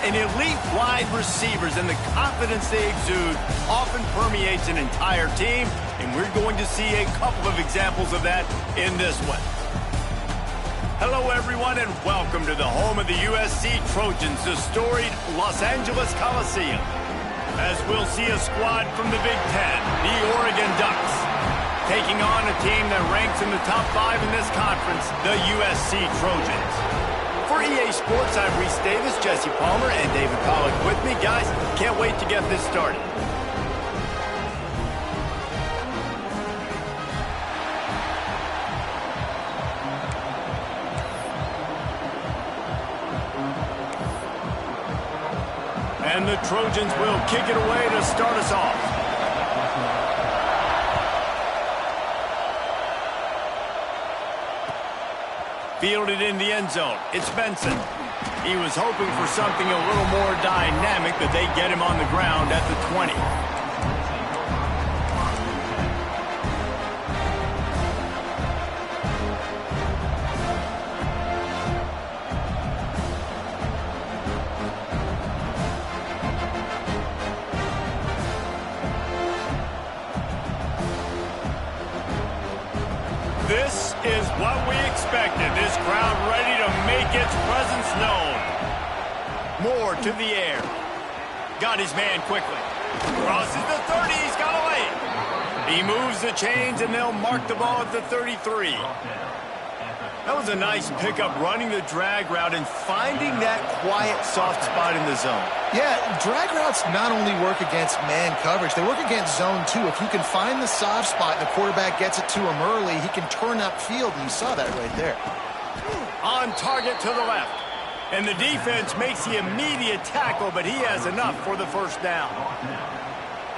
and elite wide receivers and the confidence they exude often permeates an entire team, and we're going to see a couple of examples of that in this one. Hello, everyone, and welcome to the home of the USC Trojans, the storied Los Angeles Coliseum. As we'll see a squad from the Big Ten, the Oregon Ducks, taking on a team that ranks in the top 5 in this conference, the USC Trojans. For EA Sports, I'm Reese Davis, Jesse Palmer, and David Pollack with me. Guys, can't wait to get this started. And the Trojans will kick it away to start us off. Fielded in the end zone. It's Benson. He was hoping for something a little more dynamic, but they get him on the ground at the 20. This is what we expected. This crowd ready to make its presence known. Moore to the air. Got his man quickly. Crosses the 30. He's got a lane. He moves the chains, and they'll mark the ball at the 33. That was a nice pickup, running the drag route and finding that quiet, soft spot in the zone. Yeah, drag routes not only work against man coverage, they work against zone too. If you can find the soft spot and the quarterback gets it to him early, he can turn upfield, and you saw that right there. On target to the left. And the defense makes the immediate tackle, but he has enough for the first down.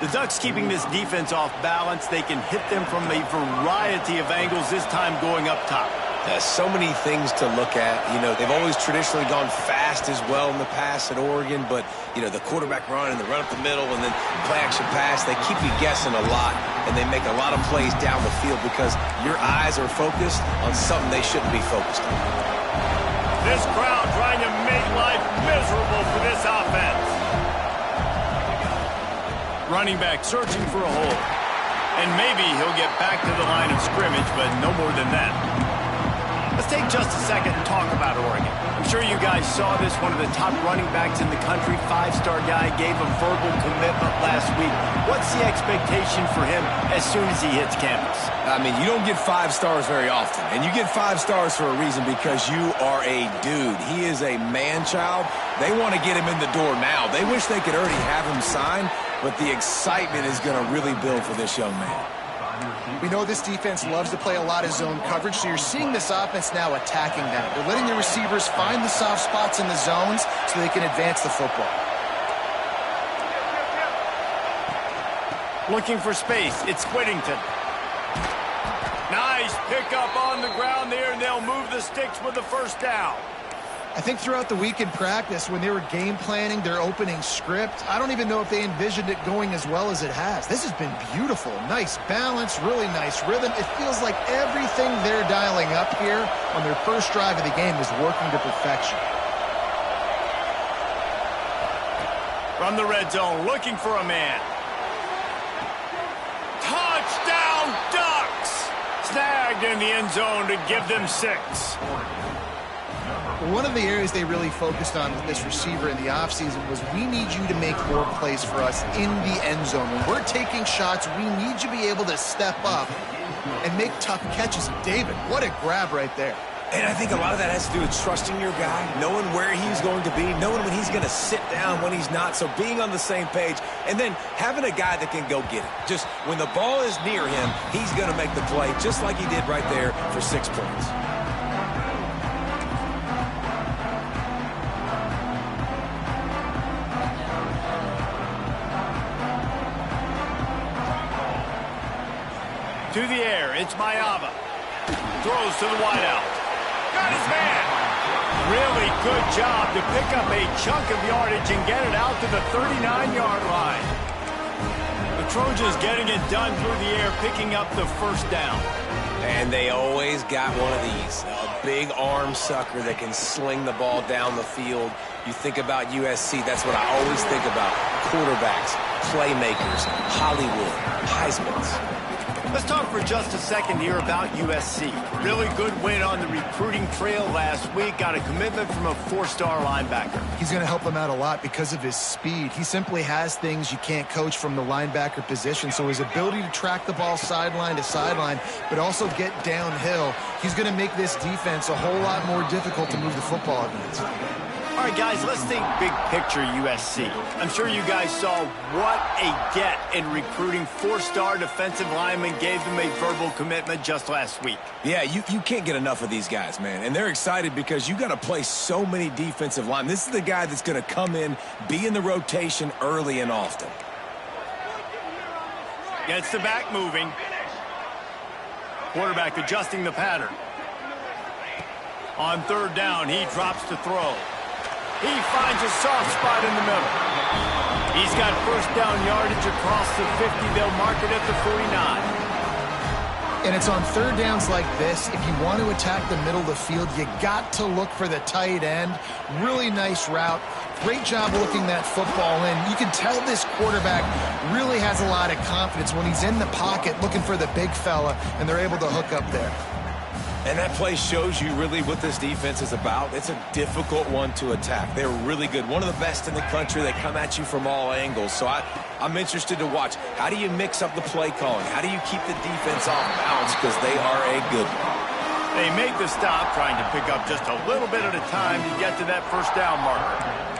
The Ducks keeping this defense off balance. They can hit them from a variety of angles, this time going up top. So many things to look at. You know, they've always traditionally gone fast as well in the past at Oregon, but, you know, the quarterback run and the run up the middle and then play action pass, they keep you guessing a lot, and they make a lot of plays down the field because your eyes are focused on something they shouldn't be focused on. This crowd trying to make life miserable for this offense. Running back searching for a hole. And maybe he'll get back to the line of scrimmage, but no more than that. Let's take just a second and talk about Oregon. I'm sure you guys saw this. One of the top running backs in the country, 5-star guy, gave a verbal commitment last week. What's the expectation for him as soon as he hits campus? I mean, you don't get 5 stars very often, and you get 5 stars for a reason, because you are a dude. He is a man-child. They want to get him in the door now. They wish they could already have him signed, but the excitement is going to really build for this young man. We know this defense loves to play a lot of zone coverage, so you're seeing this offense now attacking that. They're letting the receivers find the soft spots in the zones so they can advance the football. Looking for space. It's Whittington. Nice pickup on the ground there, and they'll move the sticks with the first down. I think throughout the week in practice, when they were game planning their opening script, I don't even know if they envisioned it going as well as it has. This has been beautiful. Nice balance, really nice rhythm. It feels like everything they're dialing up here on their first drive of the game is working to perfection. From the red zone, looking for a man. Touchdown, Ducks! Snagged in the end zone to give them 6. One of the areas they really focused on with this receiver in the offseason was, we need you to make more plays for us in the end zone. When we're taking shots, we need you to be able to step up and make tough catches. David, what a grab right there. And I think a lot of that has to do with trusting your guy, knowing where he's going to be, knowing when he's going to sit down, when he's not, so being on the same page, and then having a guy that can go get it. Just when the ball is near him, he's going to make the play, just like he did right there for 6 points. To the air, it's Mayava. Throws to the wideout. Got his man. Really good job to pick up a chunk of yardage and get it out to the 39-yard line. The Trojans getting it done through the air, picking up the first down. And they always got one of these, a big arm sucker that can sling the ball down the field. You think about USC, that's what I always think about. Quarterbacks, playmakers, Hollywood, Heismans. Let's talk for just a second here about USC. Really good win on the recruiting trail last week. Got a commitment from a 4-star linebacker. He's going to help them out a lot because of his speed. He simply has things you can't coach from the linebacker position. So his ability to track the ball sideline to sideline, but also get downhill, he's going to make this defense a whole lot more difficult to move the football against. All right, guys, let's think big picture USC. I'm sure you guys saw what a get in recruiting. 4-star defensive lineman gave them a verbal commitment just last week. Yeah, you can't get enough of these guys, man. And they're excited because you got to play so many defensive linemen. This is the guy that's going to come in, be in the rotation early and often. Gets the back moving. Quarterback adjusting the pattern. On 3rd down, he drops to throw. He finds a soft spot in the middle. He's got 1st down yardage across the 50. They'll mark it at the 49. And it's on 3rd downs like this. If you want to attack the middle of the field, you got to look for the tight end. Really nice route. Great job looking that football in. You can tell this quarterback really has a lot of confidence when he's in the pocket looking for the big fella, and they're able to hook up there. And that play shows you really what this defense is about. It's a difficult one to attack. They're really good. One of the best in the country. They come at you from all angles. So I'm interested to watch. How do you mix up the play calling? How do you keep the defense off balance? Because they are a good one. They make the stop, trying to pick up just a little bit at a time to get to that 1st down marker.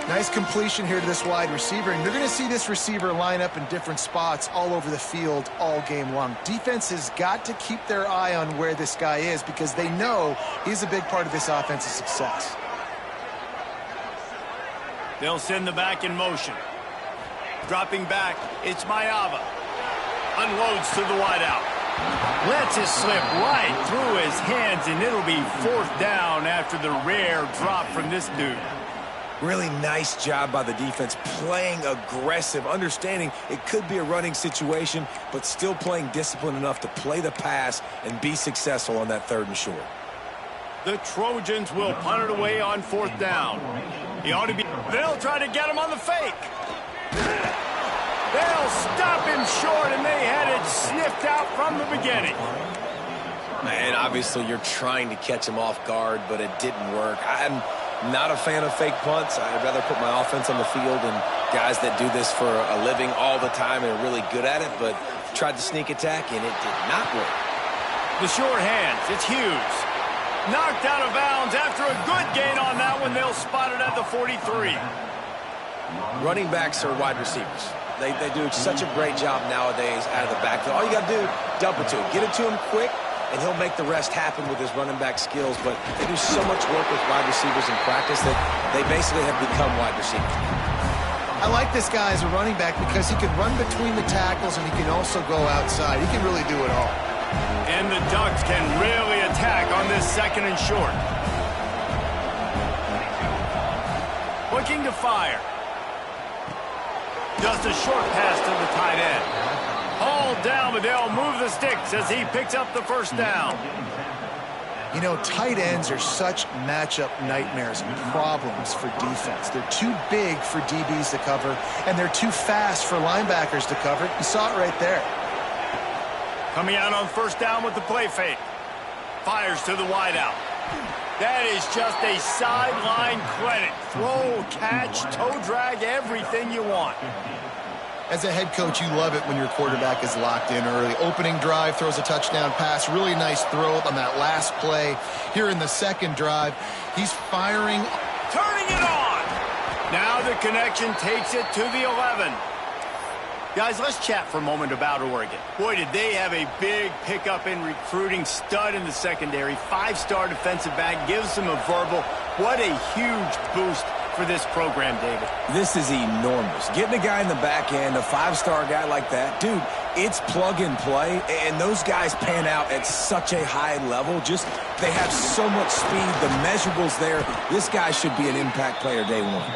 Nice completion here to this wide receiver, and you're going to see this receiver line up in different spots all over the field all game long. Defense has got to keep their eye on where this guy is because they know he's a big part of this offense's success. They'll send the back in motion. Dropping back, it's Maiava. Unloads to the wideout. Lets it slip right through his hands, and it'll be 4th down after the rare drop from this dude. Really nice job by the defense, playing aggressive, understanding it could be a running situation, but still playing disciplined enough to play the pass and be successful on that 3rd and short. The Trojans will punt it away on 4th down. He ought to be. They'll try to get him on the fake. They'll stop him short, and they had it sniffed out from the beginning. Man, obviously you're trying to catch him off guard, but it didn't work. I'm not a fan of fake punts. I'd rather put my offense on the field and guys that do this for a living all the time and are really good at it, but tried to sneak attack, and it did not work. The short hands, it's Hughes. Knocked out of bounds after a good gain on that one. They'll spot it at the 43. Running backs are wide receivers. They do such a great job nowadays out of the backfield. All you got to do, dump it to him. Get it to him quick, and he'll make the rest happen with his running back skills. But they do so much work with wide receivers in practice that they basically have become wide receivers. I like this guy as a running back because he can run between the tackles and he can also go outside. He can really do it all. And the Ducks can really attack on this 2nd and short. Looking to fire. Just a short pass to the tight end. Hauled down, but they'll move the sticks as he picks up the 1st down. You know, tight ends are such matchup nightmares and problems for defense. They're too big for DBs to cover, and they're too fast for linebackers to cover. You saw it right there. Coming out on 1st down with the play fake. Fires to the wideout. That is just a sideline clinic. Throw, catch, toe drag, everything you want. As a head coach, you love it when your quarterback is locked in early. Opening drive, throws a touchdown pass. Really nice throw on that last play. Here in the 2nd drive, he's firing. Turning it on. Now the connection takes it to the 11. Guys, let's chat for a moment about Oregon. Boy, did they have a big pickup in recruiting. Stud in the secondary. 5-star defensive back. Gives them a verbal. What a huge boost for this program, David. This is enormous. Getting a guy in the back end, a 5-star guy like that, dude, it's plug and play, and those guys pan out at such a high level. Just, they have so much speed. The measurables there. This guy should be an impact player day one.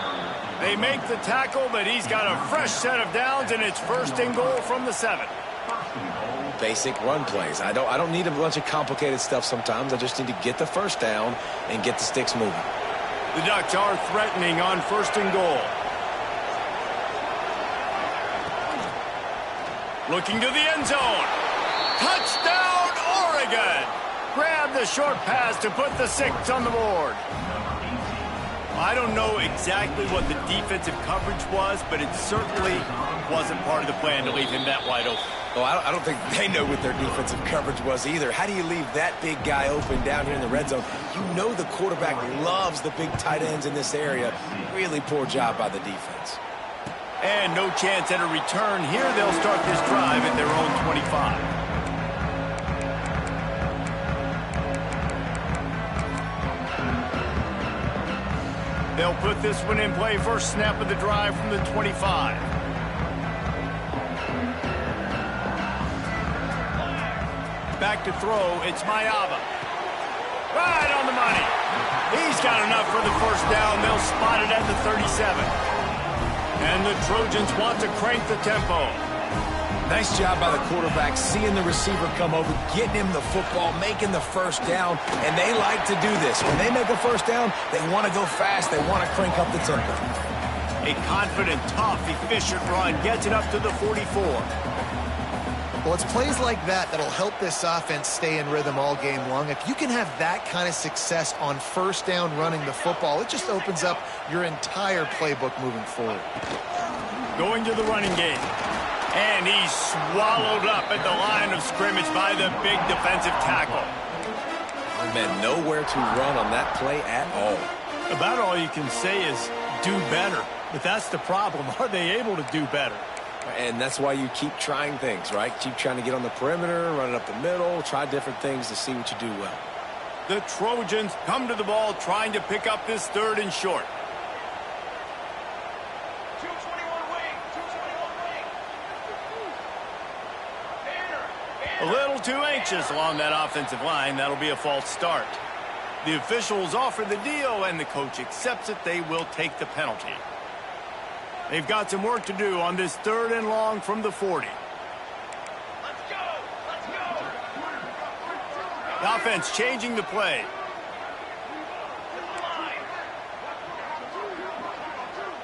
They make the tackle, but he's got a fresh set of downs, and it's 1st and goal from the 7. basic run plays. I don't need a bunch of complicated stuff sometimes. I just need to get the first down and get the sticks moving. The Ducks are threatening on 1st and goal. Looking to the end zone. Touchdown, Oregon! Grab the short pass to put the 6 on the board. I don't know exactly what the defensive coverage was, but it certainly wasn't part of the plan to leave him that wide open. Well, I don't think they know what their defensive coverage was either. How do you leave that big guy open down here in the red zone? You know the quarterback loves the big tight ends in this area. Really poor job by the defense. And no chance at a return here. They'll start this drive at their own 25. They'll put this one in play. First snap of the drive from the 25. Back to throw. It's Mayava. Right on the money. He's got enough for the first down. They'll spot it at the 37. And the Trojans want to crank the tempo. Nice job by the quarterback, seeing the receiver come over, getting him the football, making the first down, and they like to do this. When they make a first down, they want to go fast, they want to crank up the tempo. A confident, tough, efficient run gets it up to the 44. Well, it's plays like that that'll help this offense stay in rhythm all game long. If you can have that kind of success on first down running the football, it just opens up your entire playbook moving forward. Going to the running game. And he's swallowed up at the line of scrimmage by the big defensive tackle. Man, nowhere to run on that play at all. About all you can say is do better. But that's the problem. Are they able to do better? And that's why you keep trying things, right? Keep trying to get on the perimeter, run it up the middle, try different things to see what you do well. The Trojans come to the ball trying to pick up this 3rd and short. A little too anxious along that offensive line. That'll be a false start. The officials offer the deal, and the coach accepts it. They will take the penalty. They've got some work to do on this 3rd and long from the 40. Let's go! Let's go! The offense changing the play.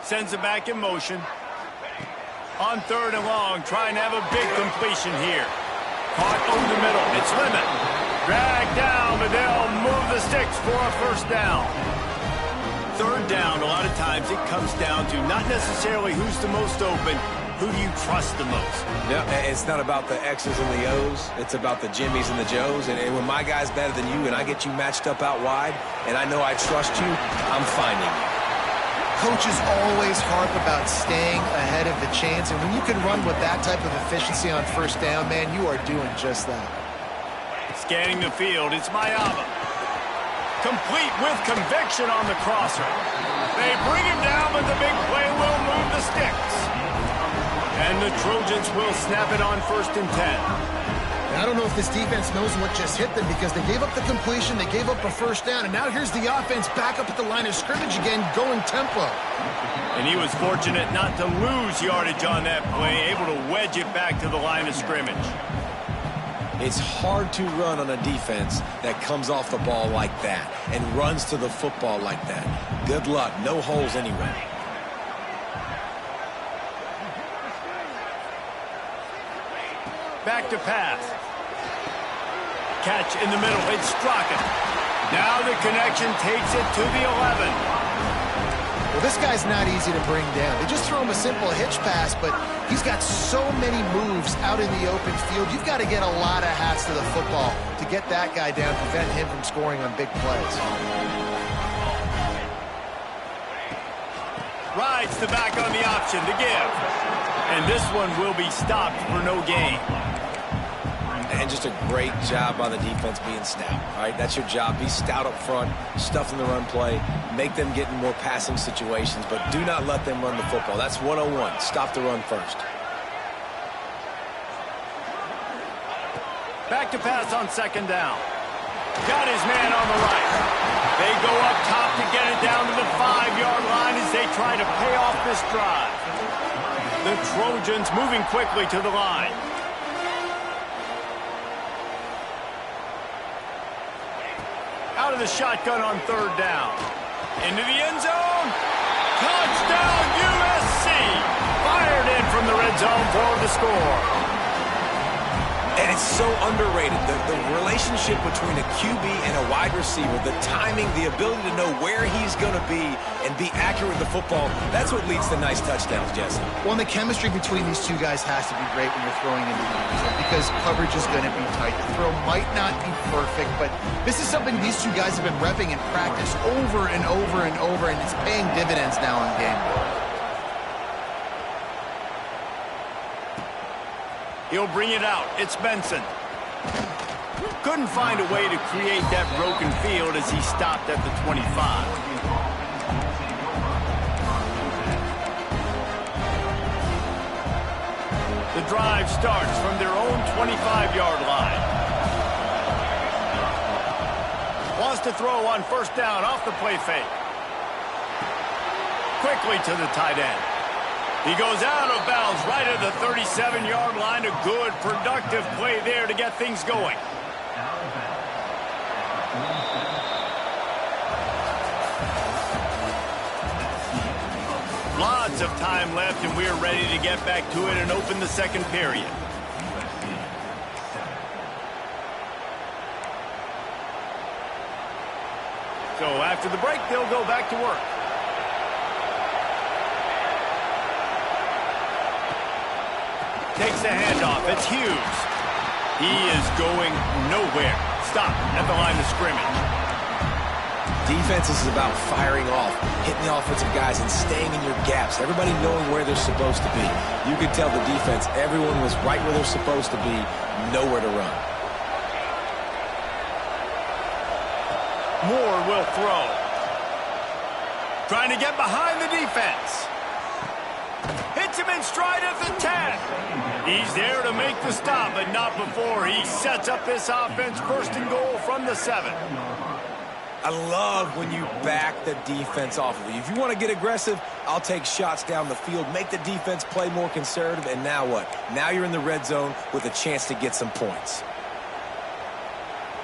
Sends it back in motion. On 3rd and long, trying to have a big completion here. Caught over the middle. It's Lemon. Dragged down, but they'll move the sticks for a first down. 3rd down, a lot of times it comes down to not necessarily who's the most open, who do you trust the most? No, it's not about the X's and the O's. It's about the Jimmies and the Joes. And when my guy's better than you and I get you matched up out wide and I know I trust you, I'm finding you. Coaches always harp about staying ahead of the chains, and when you can run with that type of efficiency on first down, man, you are doing just that. Scanning the field, it's Mayava. Complete with conviction on the crosser. They bring him down, but the big play will move the sticks. And the Trojans will snap it on 1st and 10. I don't know if this defense knows what just hit them because they gave up the completion, they gave up a first down, and now here's the offense back up at the line of scrimmage again, going tempo. And he was fortunate not to lose yardage on that play, able to wedge it back to the line of scrimmage. It's hard to run on a defense that comes off the ball like that and runs to the football like that. Good luck. No holes anyway. Back to pass. Catch in the middle. It's Straka. Now the connection takes it to the 11. Well, this guy's not easy to bring down. They just throw him a simple hitch pass, but he's got so many moves out in the open field. You've got to get a lot of hats to the football to get that guy down, prevent him from scoring on big plays. Rides the back on the option to give. And this one will be stopped for no gain. And just a great job by the defense being stout. All right, that's your job. Be stout up front, stuff in the run play, make them get in more passing situations, but do not let them run the football. That's 101. Stop the run first. Back to pass on 2nd down. Got his man on the right. They go up top to get it down to the 5-yard line as they try to pay off this drive. The Trojans moving quickly to the line. the shotgun on third down. Into the end zone. Touchdown, USC. Fired in from the red zone for the score. And it's so underrated. The relationship between a QB and a wide receiver, the timing, the ability to know where he's going to be and be accurate with the football, that's what leads to nice touchdowns, Jesse. Well, and the chemistry between these two guys has to be great when you're throwing into the end zone because coverage is going to be tight. The throw might not be perfect, but this is something these two guys have been repping in practice over and over and over, and it's paying dividends now in game day. He'll bring it out. It's Benson. Couldn't find a way to create that broken field as he stopped at the 25. The drive starts from their own 25-yard line. Wants to throw on first down off the play fake. Quickly to the tight end. He goes out of bounds right at the 37-yard line. A good, productive play there to get things going. Lots of time left, and we're ready to get back to it and open the second period. So after the break, they'll go back to work. Takes the handoff. It's Hughes. He is going nowhere. Stop at the line of scrimmage. Defense is about firing off, hitting the offensive guys, and staying in your gaps. Everybody knowing where they're supposed to be. You could tell the defense, everyone was right where they're supposed to be, nowhere to run. Moore will throw. Trying to get behind the defense. Hits him in stride at the 10. He's there to make the stop, but not before he sets up this offense first and goal from the 7. I love when you back the defense off of you. If you want to get aggressive, I'll take shots down the field, make the defense play more conservative, and now what? Now you're in the red zone with a chance to get some points.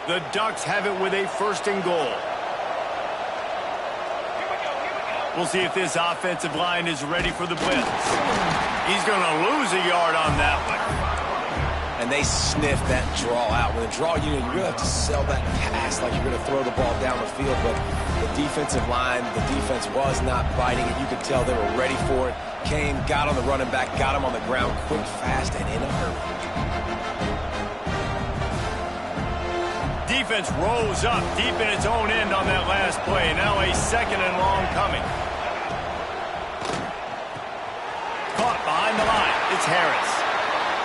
The Ducks have it with a first and goal. We'll see if this offensive line is ready for the blitz. He's going to lose a yard on that one. And they sniff that draw out. With a draw unit, you really have to sell that pass like you're going to throw the ball down the field. But the defensive line, the defense was not biting it. You could tell they were ready for it. Came, got on the running back, got him on the ground quick, fast, and in a hurry. Defense rose up deep in its own end on that last play. Now a second and long coming. Caught behind the line. It's Harris.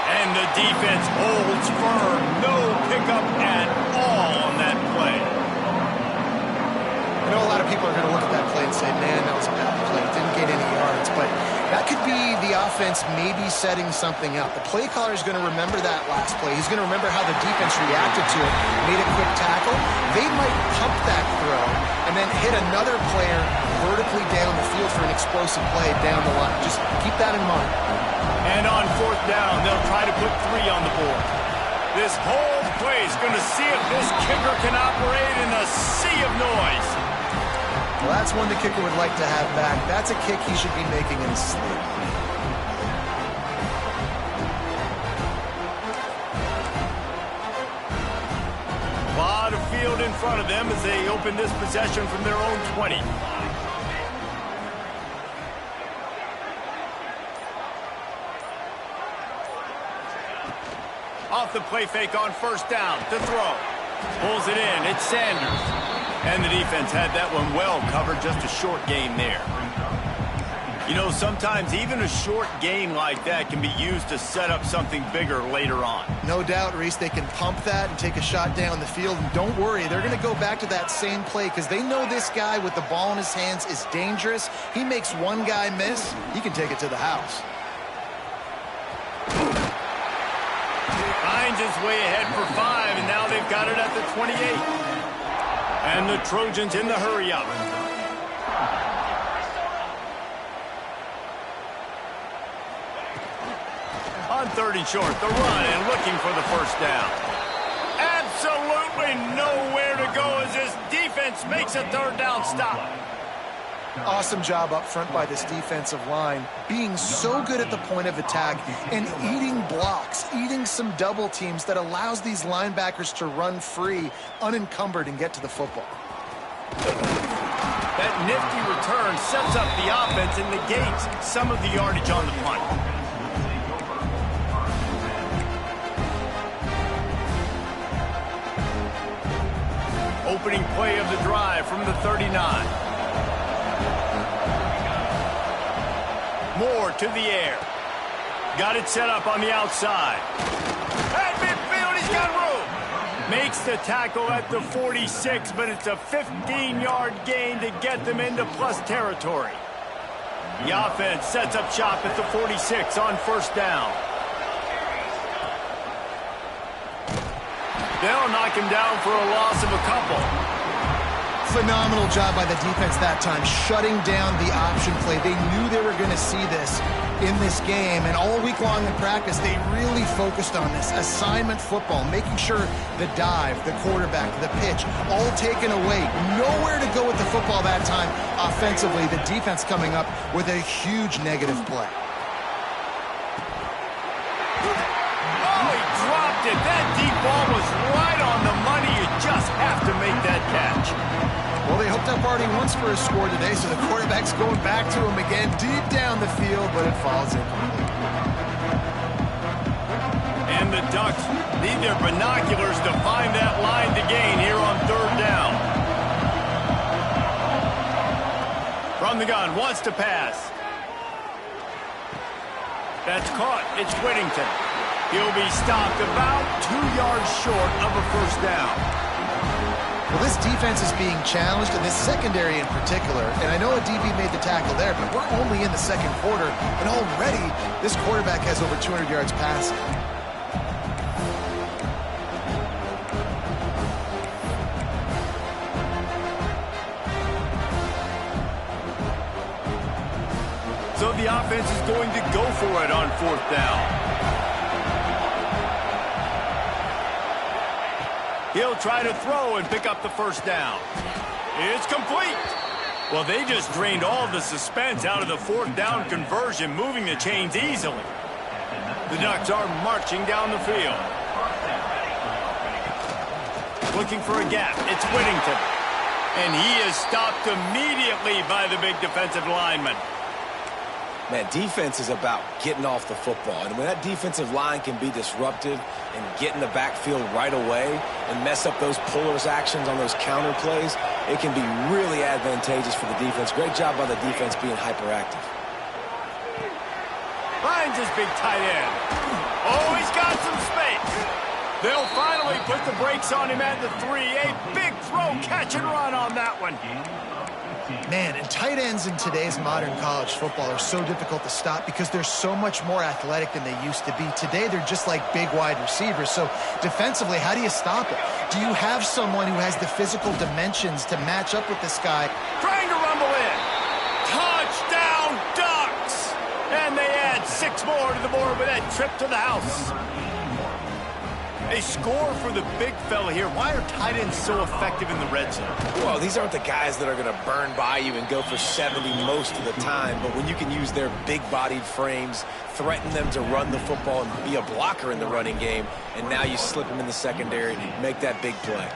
And the defense holds firm. No pickup at all on that play. I know a lot of people are going to look at that play and say, man, that was a bad play. It didn't get any yards. But that could be the offense maybe setting something up. The play caller is going to remember that last play. He's going to remember how the defense reacted to it, made a quick tackle. They might pump that throw and then hit another player vertically down the field for an explosive play down the line. Just keep that in mind. And on fourth down, they'll try to put 3 on the board. This whole play is going to see if this kicker can operate in a sea of noise. Well, that's one the kicker would like to have back. That's a kick he should be making in his sleep. A lot of field in front of them as they open this possession from their own 20. Off the play fake on first down to throw. Pulls it in. It's Sanders. And the defense had that one well covered. Just a short gain there. You know, sometimes even a short gain like that can be used to set up something bigger later on. No doubt, Reese, they can pump that and take a shot down the field. And don't worry, they're going to go back to that same play because they know this guy with the ball in his hands is dangerous. He makes one guy miss, he can take it to the house. Finds his way ahead for 5, and now they've got it at the 28. And the Trojans in the hurry-up. On 3rd and short, the run and looking for the first down. Absolutely nowhere to go as this defense defense makes a third down stop. Awesome job up front by this defensive line, being so good at the point of attack and eating blocks, eating some double teams that allows these linebackers to run free, unencumbered, and get to the football. That nifty return sets up the offense and negates some of the yardage on the punt. Opening play of the drive from the 39. Moore to the air. Got it set up on the outside. At midfield, he's got room. Makes the tackle at the 46, but it's a 15-yard gain to get them into plus territory. The offense sets up shop at the 46 on first down. They'll knock him down for a loss of a couple. Phenomenal job by the defense that time, shutting down the option play. They knew they were going to see this in this game, and all week long in practice, they really focused on this assignment football, making sure the dive, the quarterback, the pitch, all taken away. Nowhere to go with the football that time offensively. The defense coming up with a huge negative play. Oh, he dropped it. That deep ball was right on the money. You just have to make that catch. Well, they hooked up already once for a score today, so the quarterback's going back to him again deep down the field, but it falls in. And the Ducks need their binoculars to find that line to gain here on third down. From the gun, wants to pass. That's caught. It's Whittington. He'll be stopped about 2 yards short of a first down. Well, this defense is being challenged, and this secondary in particular. And I know a DB made the tackle there, but we're only in the second quarter, and already this quarterback has over 200 yards passing. So the offense is going to go for it on fourth down. He'll try to throw and pick up the first down. It's complete. Well, they just drained all the suspense out of the fourth down conversion, moving the chains easily. The Ducks are marching down the field. Looking for a gap. It's Whittington. And he is stopped immediately by the big defensive lineman. Man, defense is about getting off the football. And when that defensive line can be disruptive and get in the backfield right away and mess up those pullers actions on those counter plays, it can be really advantageous for the defense. Great job by the defense being hyperactive. Finds his big tight end. Oh, he's got some space. They'll finally put the brakes on him at the 3. A big throw, catch and run on that one. Man, and tight ends in today's modern college football are so difficult to stop because they're so much more athletic than they used to be. Today, they're just like big wide receivers. So defensively, how do you stop it? Do you have someone who has the physical dimensions to match up with this guy? Trying to rumble in. Touchdown, Ducks! And they add 6 more to the board with that trip to the house. A score for the big fella here. Why are tight ends so effective in the red zone? Well, these aren't the guys that are going to burn by you and go for 70 most of the time, but when you can use their big-bodied frames, threaten them to run the football and be a blocker in the running game, and now you slip them in the secondary and make that big play.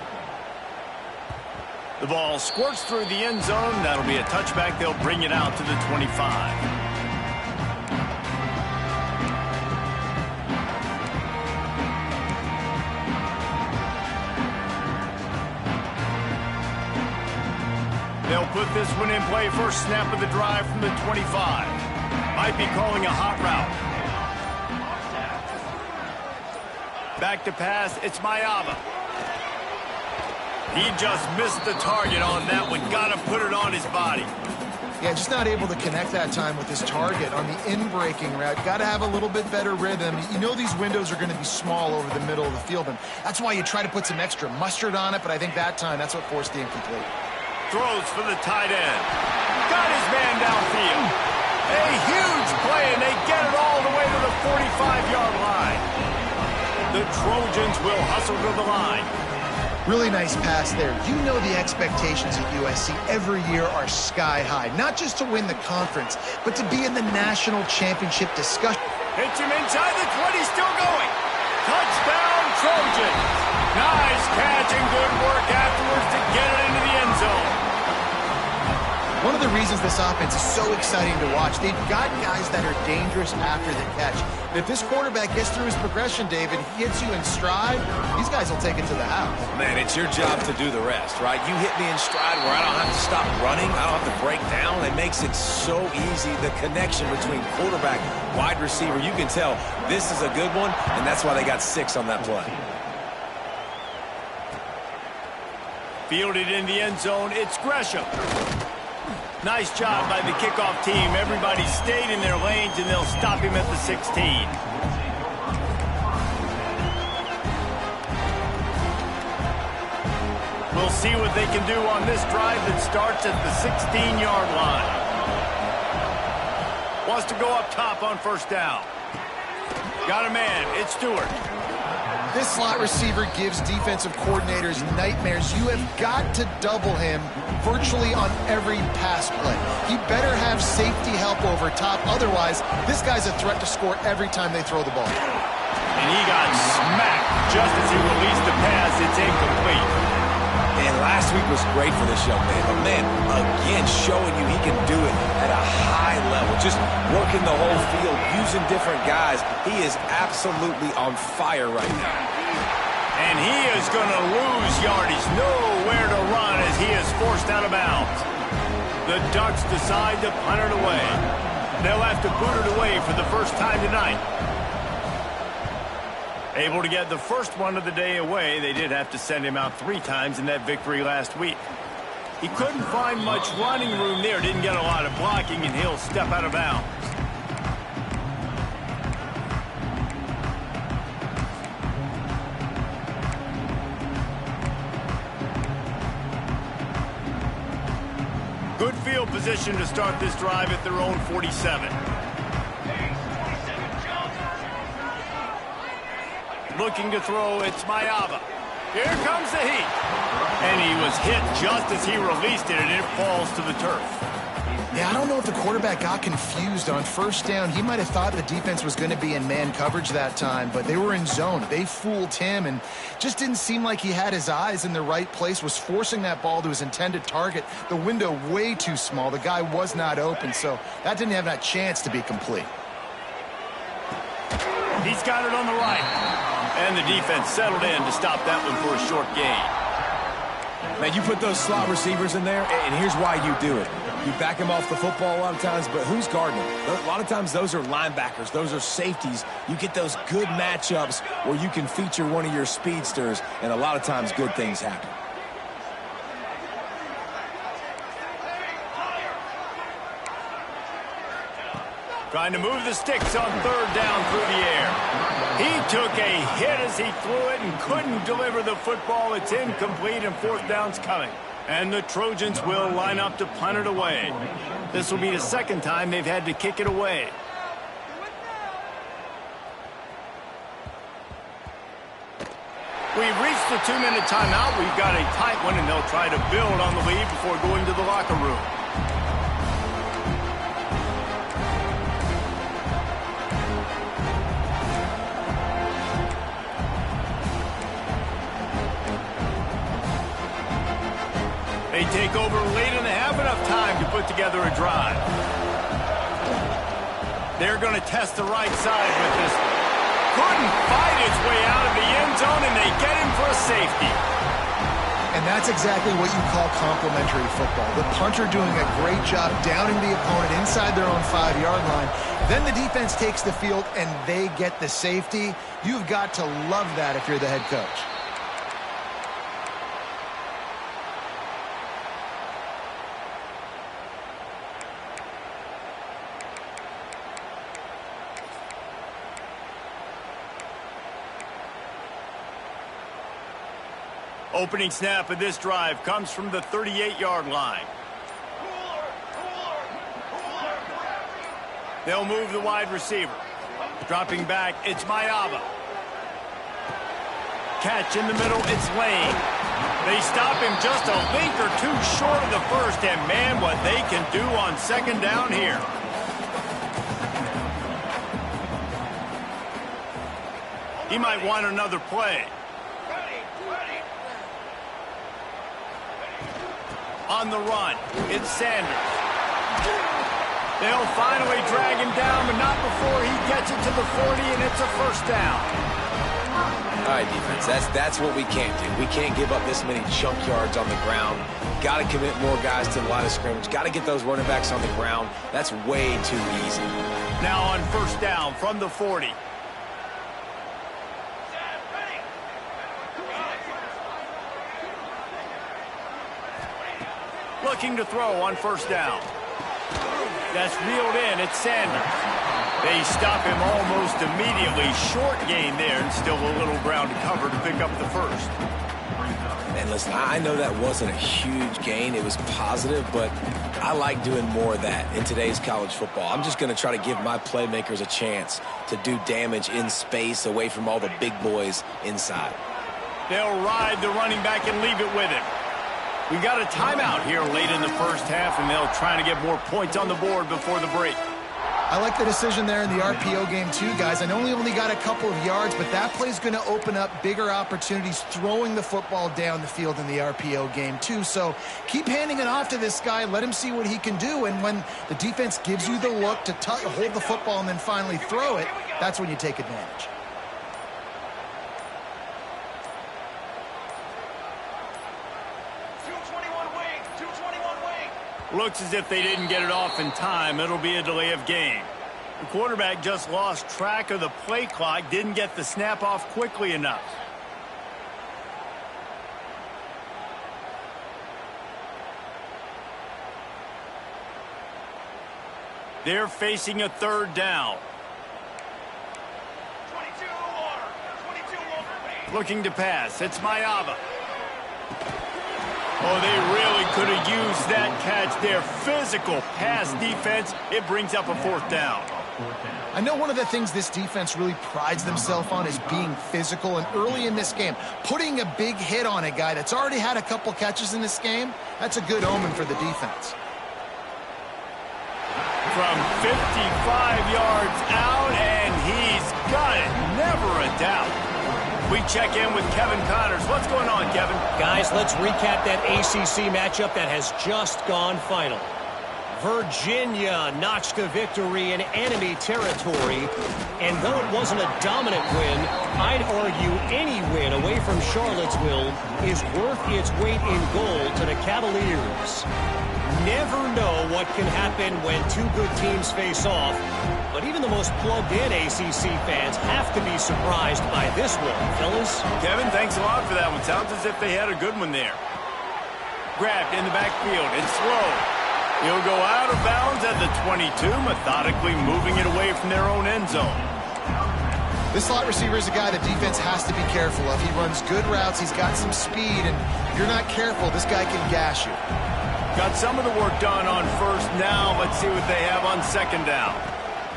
The ball squirts through the end zone. That'll be a touchback. They'll bring it out to the 25. They'll put this one in play. First snap of the drive from the 25. Might be calling a hot route. Back to pass. It's Mayava. He just missed the target on that one. Got to put it on his body. Yeah, just not able to connect that time with his target on the in-breaking route. Got to have a little bit better rhythm. You know these windows are going to be small over the middle of the field, and that's why you try to put some extra mustard on it, but I think that time that's what forced the incomplete. Throws for the tight end. Got his man downfield. A huge play, and they get it all the way to the 45-yard line. The Trojans will hustle to the line. Really nice pass there. You know the expectations at USC every year are sky high. Not just to win the conference, but to be in the national championship discussion. Hits him inside the 20, still going. Touchdown, Trojans. Nice catch and good work afterwards to get it into the end zone. One of the reasons this offense is so exciting to watch, they've got guys that are dangerous after the catch. And if this quarterback gets through his progression, David, he hits you in stride, these guys will take it to the house. Man, it's your job to do the rest, right? You hit me in stride where I don't have to stop running. I don't have to break down. It makes it so easy. The connection between quarterback, wide receiver, you can tell this is a good one, and that's why they got 6 on that play. Fielded in the end zone, it's Gresham. Nice job by the kickoff team. Everybody stayed in their lanes, and they'll stop him at the 16. We'll see what they can do on this drive that starts at the 16-yard line. Wants to go up top on first down. Got a man. It's Stewart. This slot receiver gives defensive coordinators nightmares. You have got to double him virtually on every pass play. He better have safety help over top. Otherwise, this guy's a threat to score every time they throw the ball. And he got smacked just as he released the pass. It's incomplete. And last week was great for this young man. But, man, again, showing you he can do it at a high level. Just working the whole field, using different guys. He is absolutely on fire right now. And he is going to lose yardage. Nowhere to run as he is forced out of bounds. The Ducks decide to punt it away. They'll have to boot it away for the first time tonight. Able to get the first one of the day away. They did have to send him out 3 times in that victory last week. He couldn't find much running room there. Didn't get a lot of blocking, and he'll step out of bounds. Good field position to start this drive at their own 47. Looking to throw, it's Mayava. Here comes the heat. And he was hit just as he released it, and it falls to the turf. Yeah, I don't know if the quarterback got confused on first down. He might have thought the defense was going to be in man coverage that time, but they were in zone. They fooled him and just didn't seem like he had his eyes in the right place, was forcing that ball to his intended target. The window way too small. The guy was not open, so that didn't have that chance to be complete. He's got it on the right. And the defense settled in to stop that one for a short gain. Man, you put those slot receivers in there, and here's why you do it. You back them off the football a lot of times, but who's guarding them? A lot of times those are linebackers. Those are safeties. You get those good matchups where you can feature one of your speedsters, and a lot of times good things happen. Trying to move the sticks on third down through the air. He took a hit as he threw it and couldn't deliver the football. It's incomplete and fourth down's coming. And the Trojans will line up to punt it away. This will be the second time they've had to kick it away. We've reached the 2-minute timeout. We've got a tight one, and they'll try to build on the lead before going to the locker room. They take over late and they have enough time to put together a drive. They're going to test the right side with this one. Couldn't fight his way out of the end zone, and they get him for a safety. And that's exactly what you call complementary football. The punter doing a great job downing the opponent inside their own 5-yard line. Then the defense takes the field, and they get the safety. You've got to love that if you're the head coach. Opening snap of this drive comes from the 38-yard line. They'll move the wide receiver. Dropping back, it's Mayava. Catch in the middle, it's Lane. They stop him just a link or two short of the first, and man, what they can do on second down here. He might want another play. On the run, it's Sanders. They'll finally drag him down, but not before he gets it to the 40, and it's a first down. All right, defense, that's what we can't do. We can't give up this many chunk yards on the ground. Got to commit more guys to the line of scrimmage. Got to get those running backs on the ground. That's way too easy. Now on first down from the 40. Looking to throw on first down. That's reeled in. It's Sanders. They stop him almost immediately. Short gain there, and still a little ground to cover to pick up the first. And listen, I know that wasn't a huge gain. It was positive, but I like doing more of that in today's college football. I'm just going to try to give my playmakers a chance to do damage in space away from all the big boys inside. They'll ride the running back and leave it with him. We got a timeout here late in the first half, and they'll try to get more points on the board before the break. I like the decision there in the RPO game too, guys. I know he only got a couple of yards, but that play's going to open up bigger opportunities throwing the football down the field in the RPO game too. So keep handing it off to this guy. Let him see what he can do. And when the defense gives you the look to hold the football and then finally throw it, that's when you take advantage. Looks as if they didn't get it off in time. It'll be a delay of game. The quarterback just lost track of the play clock, didn't get the snap off quickly enough. They're facing a third down. 22 Looking to pass. It's Mayava. Oh, they really could have used that catch there. Physical pass defense. It brings up a fourth down. I know one of the things this defense really prides themselves on is being physical, and early in this game, putting a big hit on a guy that's already had a couple catches in this game, that's a good omen for the defense. From 55 yards out, and he's got it. Never a doubt. We check in with Kevin Connors. What's going on, Kevin? Guys, let's recap that ACC matchup that has just gone final. Virginia notched a victory in enemy territory, and though it wasn't a dominant win, I'd argue any win away from Charlottesville is worth its weight in gold to the Cavaliers. Never know what can happen when two good teams face off, but even the most plugged-in ACC fans have to be surprised by this one, fellas. Kevin, thanks a lot for that one. Sounds as if they had a good one there. Grabbed in the backfield. It's slow. He'll go out of bounds at the 22, methodically moving it away from their own end zone. This slot receiver is a guy the defense has to be careful of. He runs good routes. He's got some speed, and if you're not careful, this guy can gash you. Got some of the work done on first. Now let's see what they have on second down.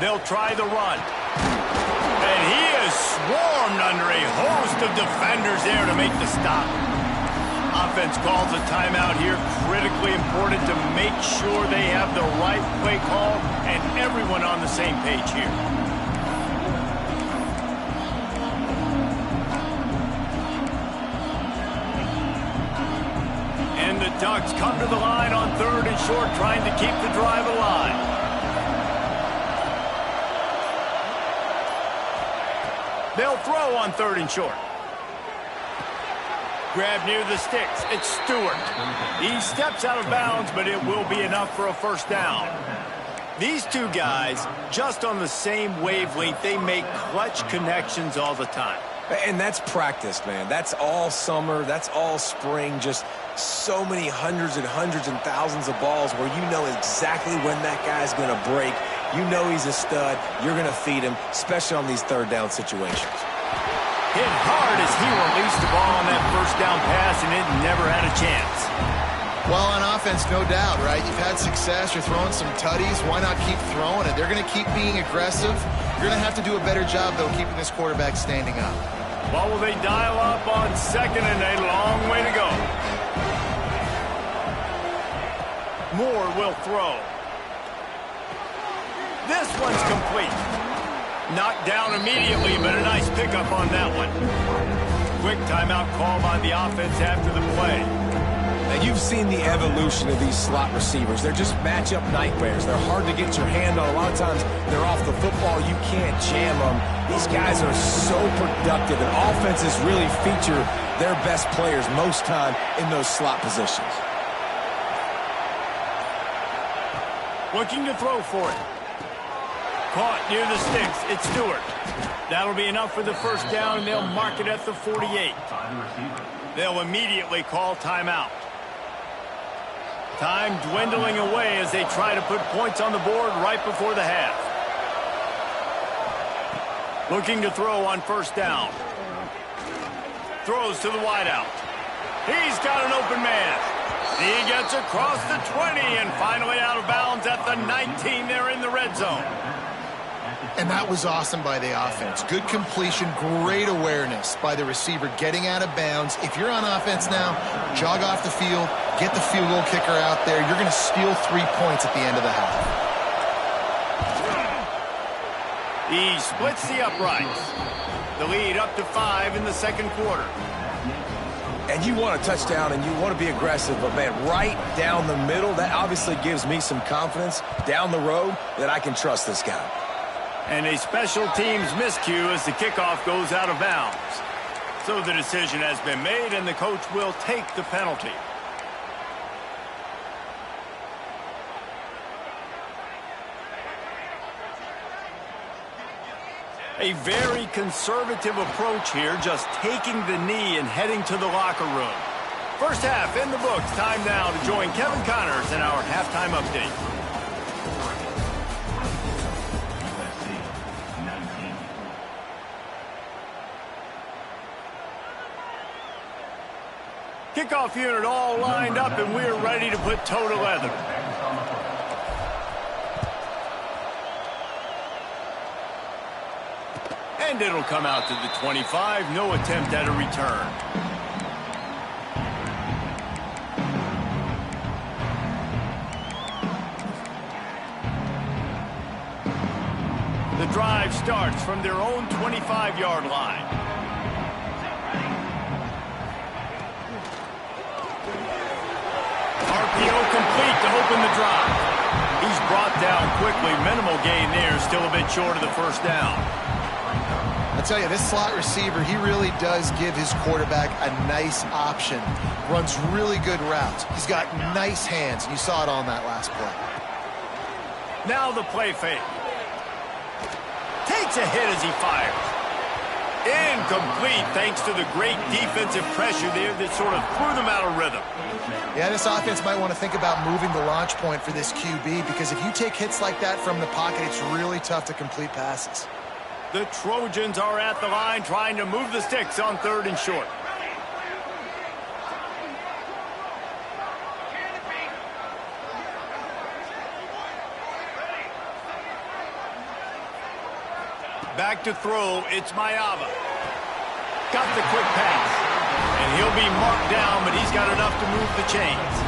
They'll try the run. And he is swarmed under a host of defenders there to make the stop. Offense calls a timeout here. Critically important to make sure they have the right play call and everyone on the same page here. And the Ducks come to the line on third and short, trying to keep the drive alive. They'll throw on third and short. Grab near the sticks. It's Stewart. He steps out of bounds, but it will be enough for a first down. These two guys, just on the same wavelength, they make clutch connections all the time. And that's practice, man. That's all summer. That's all spring. Just so many hundreds and thousands of balls where you know exactly when that guy's going to break. You know he's a stud. You're going to feed him, especially on these third down situations. Hit hard as he released the ball on that first down pass, and it never had a chance. Well, on offense, no doubt, right? You've had success. You're throwing some tutties. Why not keep throwing it? They're going to keep being aggressive. You're going to have to do a better job, though, keeping this quarterback standing up. Well, will they dial up on second, and a long way to go. Moore will throw. This one's complete. Knocked down immediately, but a nice pickup on that one. Quick timeout call by the offense after the play. Now, you've seen the evolution of these slot receivers. They're just matchup nightmares. They're hard to get your hand on. A lot of times, they're off the football. You can't jam them. These guys are so productive, and offenses really feature their best players most time in those slot positions. Looking to throw for it. Caught near the sticks. It's Stewart. That'll be enough for the first down, and they'll mark it at the 48. They'll immediately call timeout. Time dwindling away as they try to put points on the board right before the half. Looking to throw on first down. Throws to the wideout. He's got an open man. He gets across the 20 and finally out of bounds at the 19. They're in the red zone. And that was awesome by the offense. Good completion, great awareness by the receiver getting out of bounds. If you're on offense now, jog off the field, get the field goal kicker out there. You're going to steal 3 points at the end of the half. He splits the uprights. The lead up to 5 in the second quarter. And you want a touchdown and you want to be aggressive, but, man, right down the middle, that obviously gives me some confidence down the road that I can trust this guy. And a special teams miscue as the kickoff goes out of bounds. So the decision has been made, and the coach will take the penalty. A very conservative approach here, just taking the knee and heading to the locker room. First half in the books. Time now to join Kevin Connors in our halftime update. Kickoff unit all lined up, and we're ready to put toe to leather. And it'll come out to the 25. No attempt at a return. The drive starts from their own 25-yard line. RPO complete to open the drive. He's brought down quickly. Minimal gain there. Still a bit short of the first down. I tell you, this slot receiver, he really does give his quarterback a nice option. Runs really good routes. He's got nice hands. You saw it on that last play. Now the play fake. Takes a hit as he fires. Incomplete thanks to the great defensive pressure there that sort of threw them out of rhythm. Yeah, this offense might want to think about moving the launch point for this QB, because if you take hits like that from the pocket, it's really tough to complete passes. The Trojans are at the line trying to move the sticks on 3rd and short. Back to throw, it's Mayava. Got the quick pass. And he'll be marked down, but he's got enough to move the chains.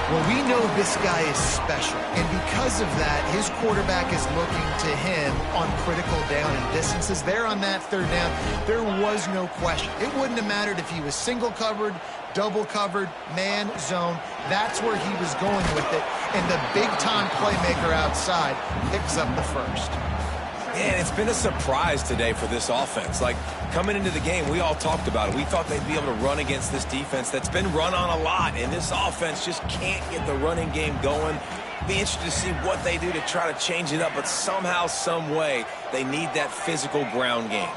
Well, we know this guy is special, and because of that, his quarterback is looking to him on critical down and distances. There on that 3rd down, there was no question. It wouldn't have mattered if he was single covered, double covered, man, zone. That's where he was going with it, and the big-time playmaker outside picks up the first. Man, it's been a surprise today for this offense. Like, coming into the game, we all talked about it. We thought they'd be able to run against this defense that's been run on a lot, and this offense just can't get the running game going. Be interested to see what they do to try to change it up, but somehow, some way, they need that physical ground game.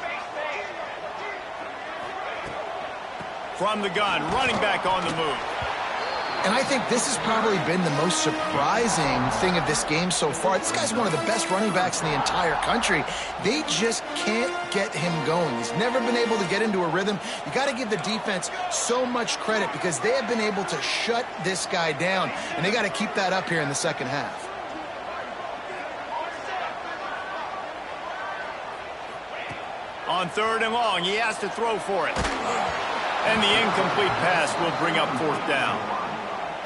From the gun, running back on the move. And I think this has probably been the most surprising thing of this game so far. This guy's one of the best running backs in the entire country. They just can't get him going. He's never been able to get into a rhythm. You got to give the defense so much credit because they have been able to shut this guy down, and they got to keep that up here in the second half. On 3rd and long, he has to throw for it. And the incomplete pass will bring up 4th down.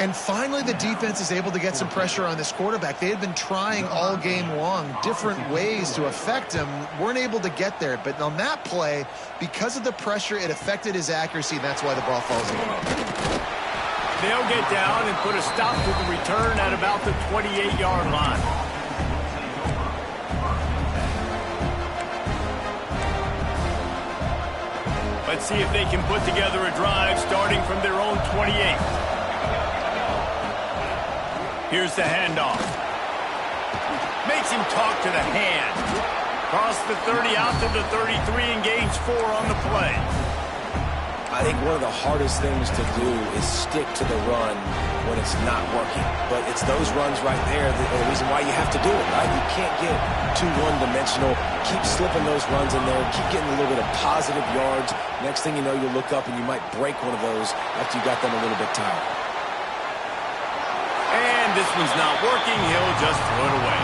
And finally, the defense is able to get some pressure on this quarterback. They had been trying all game long different ways to affect him, weren't able to get there. But on that play, because of the pressure, it affected his accuracy, and that's why the ball falls in. They'll get down and put a stop to the return at about the 28-yard line. Let's see if they can put together a drive starting from their own 28. Here's the handoff. Makes him talk to the hand. Cross the 30 out to the 33 and gains 4 on the play. I think one of the hardest things to do is stick to the run when it's not working. But it's those runs right there that are the reason why you have to do it, right? You can't get too one-dimensional. Keep slipping those runs in there. Keep getting a little bit of positive yards. Next thing you know, you look up and you might break one of those after you got them a little bit tired. And this one's not working. He'll just throw it away.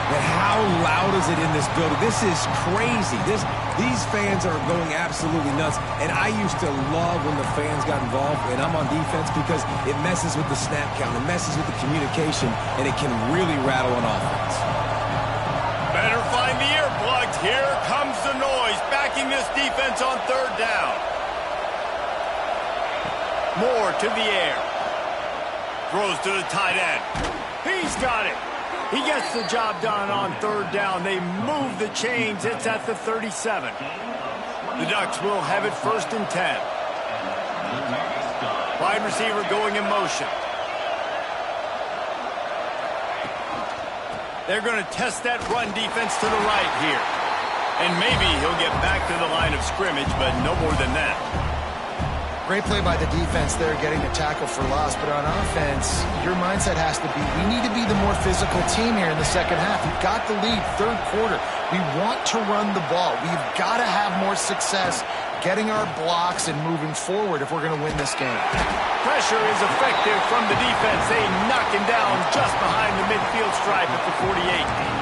And how loud is it in this building? This is crazy. These fans are going absolutely nuts. And I used to love when the fans got involved, and I'm on defense, because it messes with the snap count. It messes with the communication, and it can really rattle an offense. Better find the earplugs. Here comes the noise, backing this defense on third down. Moore to the air. Throws to the tight end. He's got it. He gets the job done on third down. They move the chains. It's at the 37. The Ducks will have it 1st and 10. Wide receiver going in motion. They're going to test that run defense to the right here. And maybe he'll get back to the line of scrimmage, but no more than that. Great play by the defense there, getting the tackle for loss. But on offense, your mindset has to be, we need to be the more physical team here in the second half. We've got the lead, third quarter. We want to run the ball. We've got to have more success getting our blocks and moving forward if we're going to win this game. Pressure is effective from the defense. They knock him down just behind the midfield stripe at the 48.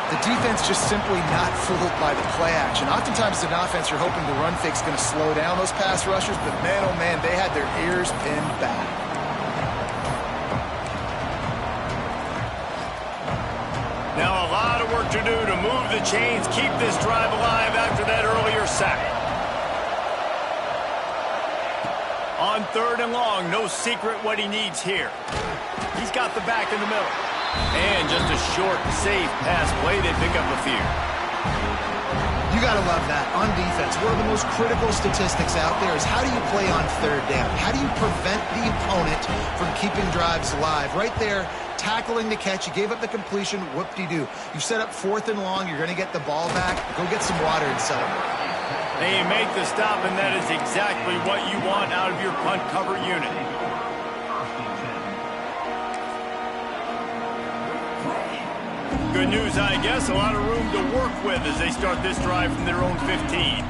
The defense just simply not fooled by the play action. Oftentimes, as an offense, you're hoping the run fake's going to slow down those pass rushers, but man, oh man, they had their ears pinned back. Now a lot of work to do to move the chains, keep this drive alive after that earlier sack. On third and long, no secret what he needs here. He's got the back in the middle. And just a short, safe pass play. They pick up a few. You got to love that. On defense, one of the most critical statistics out there is how do you play on third down? How do you prevent the opponent from keeping drives alive? Right there, tackling the catch. You gave up the completion. Whoop-de-doo. You set up 4th and long. You're going to get the ball back. Go get some water and celebrate. They make the stop, and that is exactly what you want out of your punt cover unit. Good news, I guess. A lot of room to work with as they start this drive from their own 15.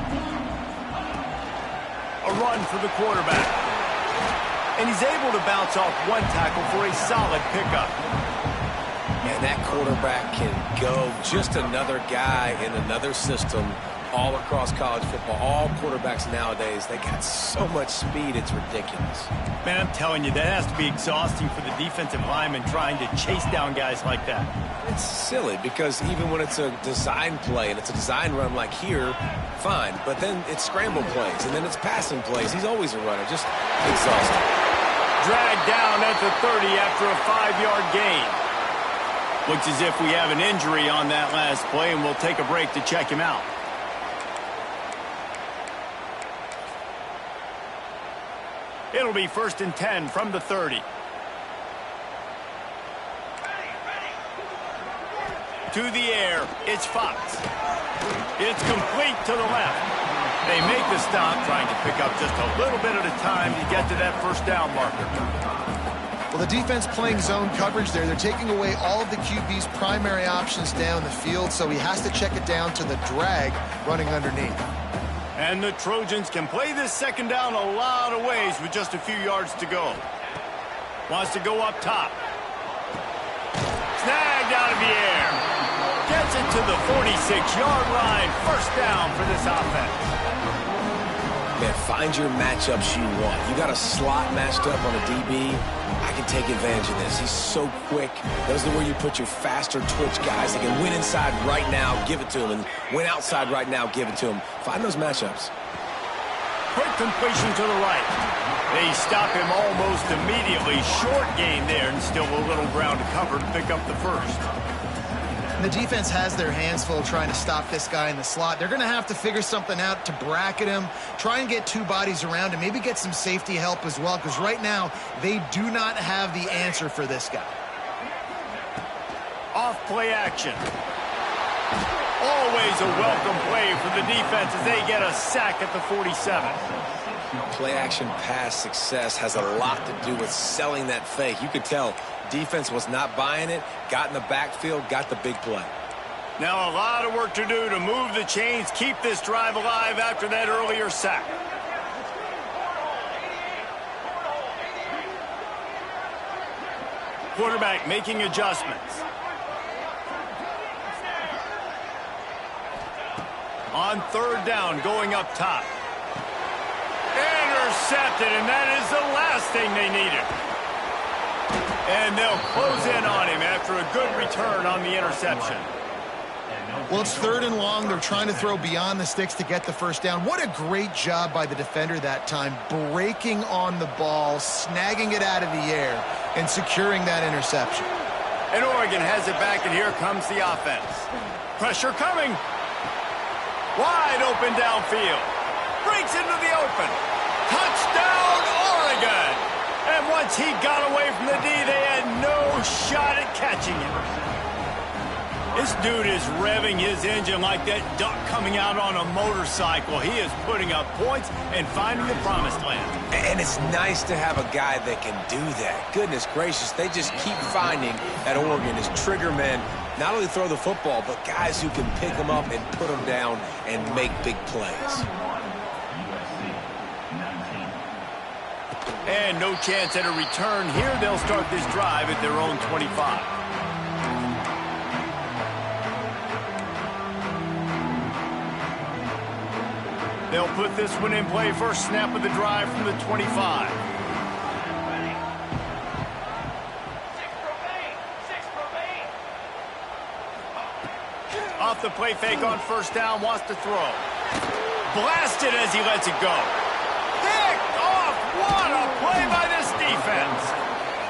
A run for the quarterback. And he's able to bounce off one tackle for a solid pickup. And that quarterback can go. Just another guy in another system all across college football. All quarterbacks nowadays, they got so much speed, it's ridiculous. Man, I'm telling you, that has to be exhausting for the defensive lineman trying to chase down guys like that. It's silly because even when it's a design play and it's a design run like here, fine. But then it's scramble plays and then it's passing plays. He's always a runner. Just exhausting. Dragged down at the 30 after a 5-yard gain. Looks as if we have an injury on that last play, and we'll take a break to check him out. It'll be 1st and 10 from the 30. To the air, it's Fox. It's complete to the left. They make the stop, trying to pick up just a little bit at a time to get to that 1st down marker. Well, the defense playing zone coverage there. They're taking away all of the QB's primary options down the field, so he has to check it down to the drag running underneath. And the Trojans can play this 2nd down a lot of ways with just a few yards to go. Wants to go up top. Snagged out of the air. Gets it to the 46-yard line. 1st down for this offense. Man, find your matchups you want. You got a slot matched up on a DB, I can take advantage of this. He's so quick. Those are where you put your faster twitch guys that can win inside right now, give it to him, and win outside right now, give it to him. Find those matchups. Quick completion to the right. They stop him almost immediately. Short gain there, and still a little ground to cover to pick up the first. The defense has their hands full trying to stop this guy in the slot. They're going to have to figure something out to bracket him, try and get two bodies around him, maybe get some safety help as well, because right now they do not have the answer for this guy. Off play action. Always a welcome play for the defense as they get a sack at the 47. Play action pass success has a lot to do with selling that fake. You could tell defense was not buying it, got in the backfield, got the big play. Now a lot of work to do to move the chains, keep this drive alive after that earlier sack. Quarterback making adjustments. On third down, going up top. Intercepted, and that is the last thing they needed. And they'll close in on him after a good return on the interception. Well, it's third and long. They're trying to throw beyond the sticks to get the first down. What a great job by the defender that time, breaking on the ball, snagging it out of the air, and securing that interception. And Oregon has it back, and here comes the offense. Pressure coming. Wide open downfield. Breaks into the open. Touchdown, Oregon! And once he got away from the D, they had no shot at catching him. This dude is revving his engine like that duck coming out on a motorcycle. He is putting up points and finding the promised land. And it's nice to have a guy that can do that. Goodness gracious, they just keep finding at Oregon is trigger men. Not only throw the football, but guys who can pick them up and put them down and make big plays. And no chance at a return here. They'll start this drive at their own 25. They'll put this one in play. First snap of the drive from the 25. Off the play fake on first down, wants to throw. Blasted as he lets it go. Picked off. What a play by this defense.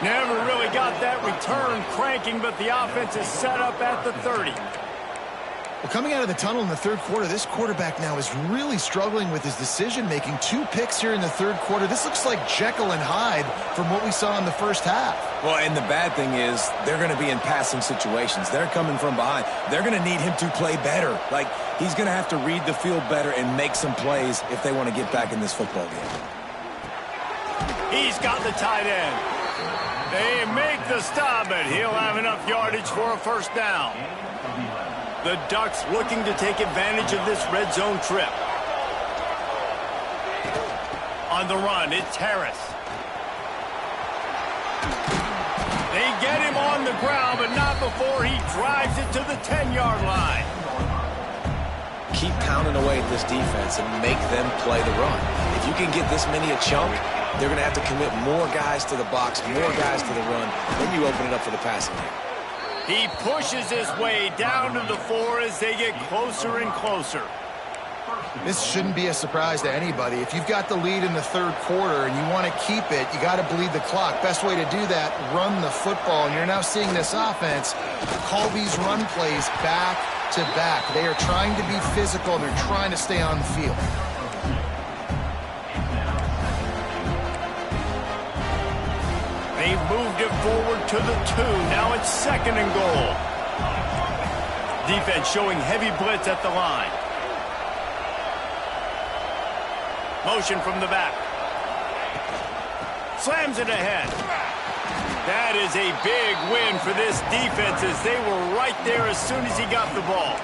Never really got that return cranking, but the offense is set up at the 30. Well, coming out of the tunnel in the third quarter, this quarterback now is really struggling with his decision-making. 2 picks here in the third quarter. This looks like Jekyll and Hyde from what we saw in the first half. Well, and the bad thing is they're going to be in passing situations. They're coming from behind. They're going to need him to play better. Like, he's going to have to read the field better and make some plays if they want to get back in this football game. He's got the tight end. They make the stop, but he'll have enough yardage for a first down. The Ducks looking to take advantage of this red zone trip. On the run, it's Harris. They get him on the ground, but not before he drives it to the 10-yard line. Keep pounding away at this defense and make them play the run. If you can get this many a chunk, they're going to have to commit more guys to the box, more guys to the run. Then you open it up for the passing game. He pushes his way down to the 4 as they get closer and closer. This shouldn't be a surprise to anybody. If you've got the lead in the third quarter and you want to keep it, you got to bleed the clock. Best way to do that, run the football. And you're now seeing this offense call these run plays back to back. They are trying to be physical, and they're trying to stay on the field. They've moved it forward to the 2. Now it's second and goal. Defense showing heavy blitz at the line. Motion from the back. Slams it ahead. That is a big win for this defense as they were right there as soon as he got the ball.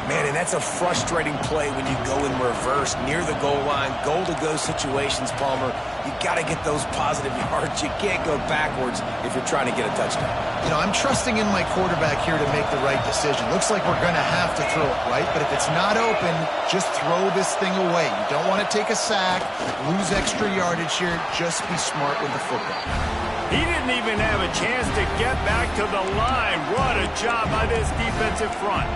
Man, and that's a frustrating play when you go in reverse near the goal line. Goal-to-go situations, Palmer. You got to get those positive yards. You can't go backwards if you're trying to get a touchdown. You know, I'm trusting in my quarterback here to make the right decision. Looks like we're going to have to throw it, right? But if it's not open, just throw this thing away. You don't want to take a sack, lose extra yardage here. Just be smart with the football. He didn't even have a chance to get back to the line. What a job by this defensive front.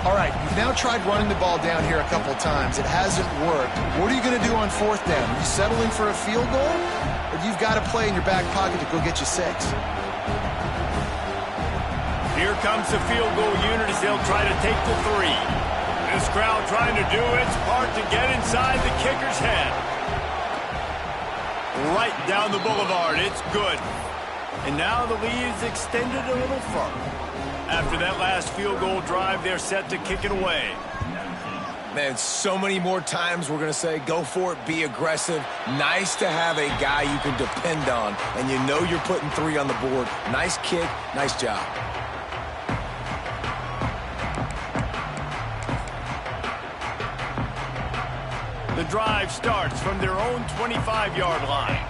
All right, you've now tried running the ball down here a couple times. It hasn't worked. What are you going to do on fourth down? Are you settling for a field goal? Or you've got a play in your back pocket to go get you 6? Here comes the field goal unit as they'll try to take the 3. This crowd trying to do its part to get inside the kicker's head. Right down the boulevard. It's good. And now the lead is extended a little further. After that last field goal drive, they're set to kick it away. Man, so many more times we're going to say, go for it, be aggressive. Nice to have a guy you can depend on, and you know you're putting 3 on the board. Nice kick, nice job. The drive starts from their own 25-yard line.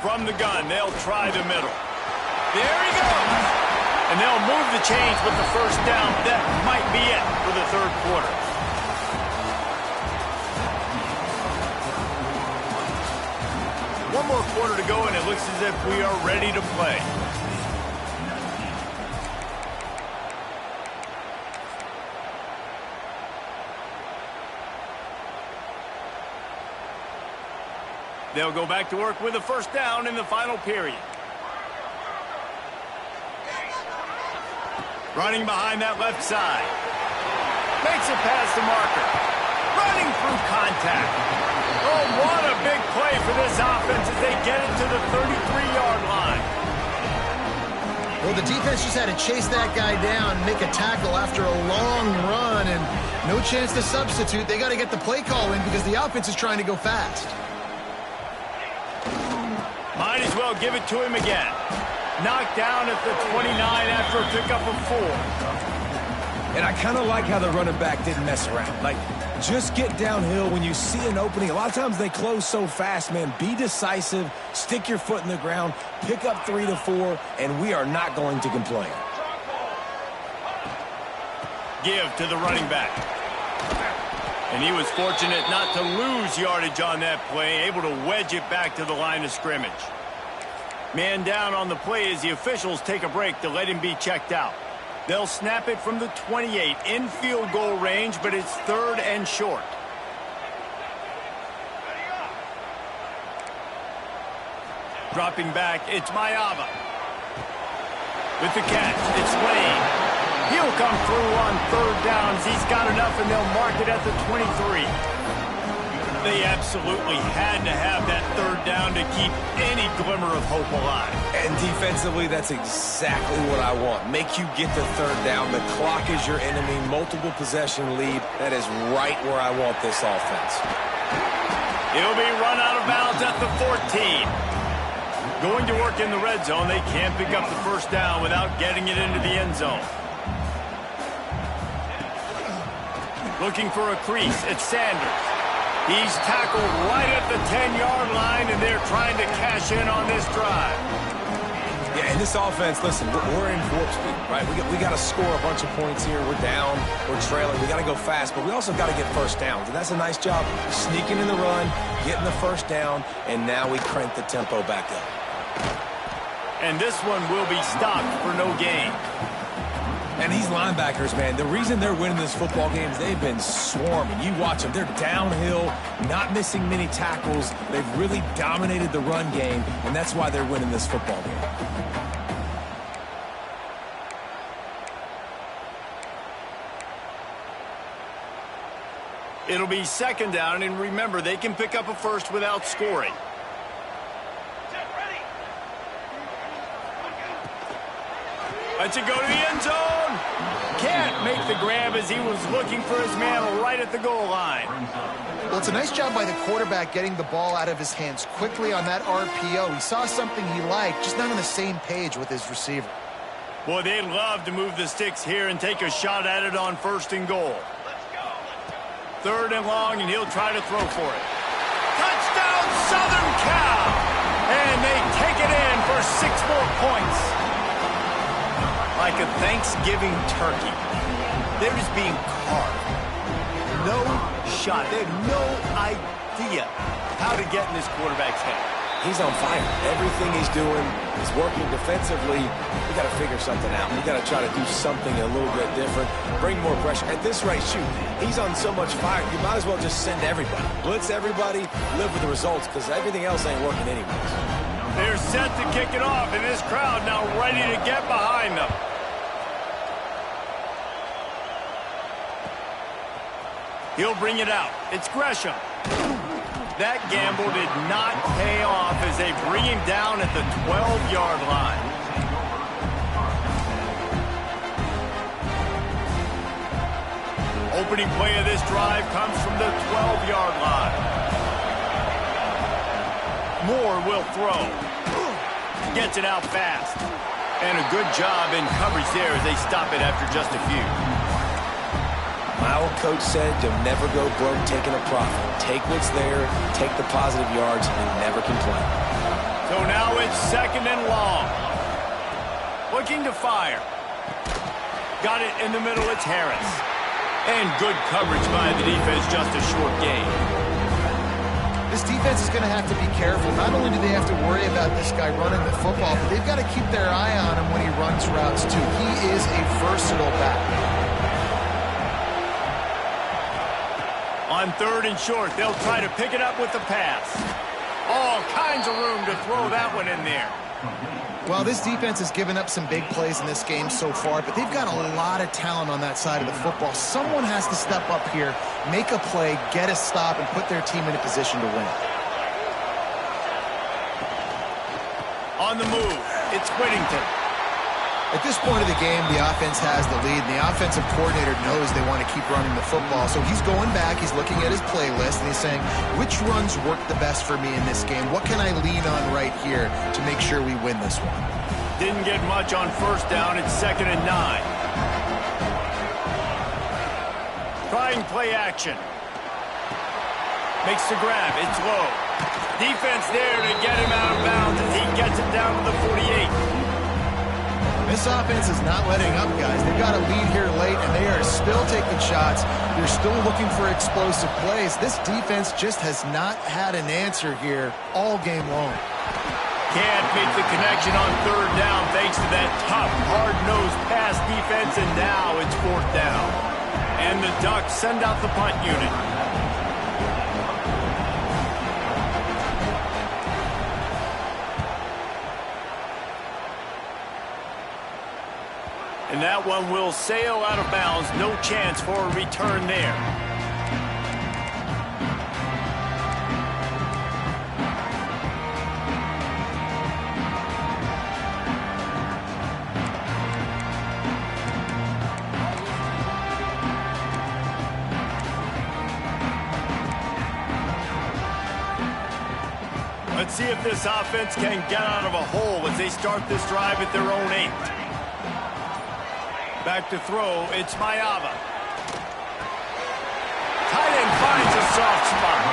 From the gun, they'll try the middle. There he goes! And they'll move the chains with the first down. That might be it for the third quarter. One more quarter to go, and it looks as if we are ready to play. They'll go back to work with a first down in the final period. Running behind that left side. Makes it past the marker. Running through contact. Oh, what a big play for this offense as they get it to the 33-yard line. Well, the defense just had to chase that guy down, make a tackle after a long run, and no chance to substitute. They got to get the play call in because the offense is trying to go fast. Might as well give it to him again. Knocked down at the 29 after a pickup of 4. And I kind of like how the running back didn't mess around. Like, just get downhill when you see an opening. A lot of times they close so fast, man. Be decisive, stick your foot in the ground, pick up 3 to 4, and we are not going to complain. Give to the running back. And he was fortunate not to lose yardage on that play, able to wedge it back to the line of scrimmage. Man down on the play as the officials take a break to let him be checked out. They'll snap it from the 28 in field goal range, but it's 3rd and short. Dropping back, it's Mayava. With the catch, it's Lane. He'll come through on 3rd downs. He's got enough, and they'll mark it at the 23. They absolutely had to have that 3rd down to keep any glimmer of hope alive. And defensively, that's exactly what I want. Make you get the 3rd down. The clock is your enemy. Multiple possession lead. That is right where I want this offense. He'll be run out of bounds at the 14. Going to work in the red zone. They can't pick up the first down without getting it into the end zone. Looking for a crease. It's Sanders. He's tackled right at the 10-yard line, and they're trying to cash in on this drive. Yeah, and this offense, listen, we're in warp speed, right? We got to score a bunch of points here. We're down. We're trailing. We got to go fast, but we also got to get first downs. And that's a nice job sneaking in the run, getting the first down, and now we crank the tempo back up. And this one will be stopped for no gain. And these linebackers, man, the reason they're winning this football game is they've been swarming. You watch them. They're downhill, not missing many tackles. They've really dominated the run game, and that's why they're winning this football game. It'll be 2nd down, and remember, they can pick up a first without scoring. Lets it go to the end zone. Can't make the grab as he was looking for his man right at the goal line. Well, it's a nice job by the quarterback getting the ball out of his hands quickly on that RPO. He saw something he liked, just not on the same page with his receiver. Boy, they'd love to move the sticks here and take a shot at it on 1st and goal. 3rd and long, and he'll try to throw for it. Touchdown, Southern Cal! And they take it in for 6 more points. Like a Thanksgiving turkey, they're just being carved. No shot. They have no idea how to get in this quarterback's head. He's on fire. Everything he's doing is working defensively. We got to figure something out. We got to try to do something a little bit different, bring more pressure. At this rate, shoot, he's on so much fire, you might as well just send everybody. Blitz everybody, live with the results, because everything else ain't working anyways. They're set to kick it off, and this crowd now ready to get behind them. He'll bring it out. It's Gresham. That gamble did not pay off as they bring him down at the 12-yard line. Opening play of this drive comes from the 12-yard line. Moore will throw. Gets it out fast. And a good job in coverage there as they stop it after just a few. My old coach said you'll never go broke taking a profit. Take what's there, take the positive yards, and never complain. So now it's 2nd and long. Looking to fire. Got it in the middle, it's Harris. And good coverage by the defense, just a short gain. This defense is going to have to be careful. Not only do they have to worry about this guy running the football, but they've got to keep their eye on him when he runs routes, too. He is a versatile back. On 3rd and short, they'll try to pick it up with the pass. All kinds of room to throw that one in there. Well, this defense has given up some big plays in this game so far, but they've got a lot of talent on that side of the football. Someone has to step up here, make a play, get a stop, and put their team in a position to win. On the move, it's Whittington. At this point of the game, the offense has the lead, and the offensive coordinator knows they want to keep running the football. So he's going back, he's looking at his playlist, and he's saying, which runs work the best for me in this game? What can I lean on right here to make sure we win this one? Didn't get much on 1st down. It's 2nd and 9. Trying play action. Makes the grab. It's low. Defense there to get him out of bounds as he gets it down to the 48. This offense is not letting up, guys. They've got a lead here late, and they are still taking shots. They're still looking for explosive plays. This defense just has not had an answer here all game long. Can't make the connection on 3rd down thanks to that tough, hard-nosed pass defense, and now it's 4th down. And the Ducks send out the punt unit. And that one will sail out of bounds. No chance for a return there. Let's see if this offense can get out of a hole as they start this drive at their own 8. Back to throw, it's Mayava. Tight end finds a soft spot.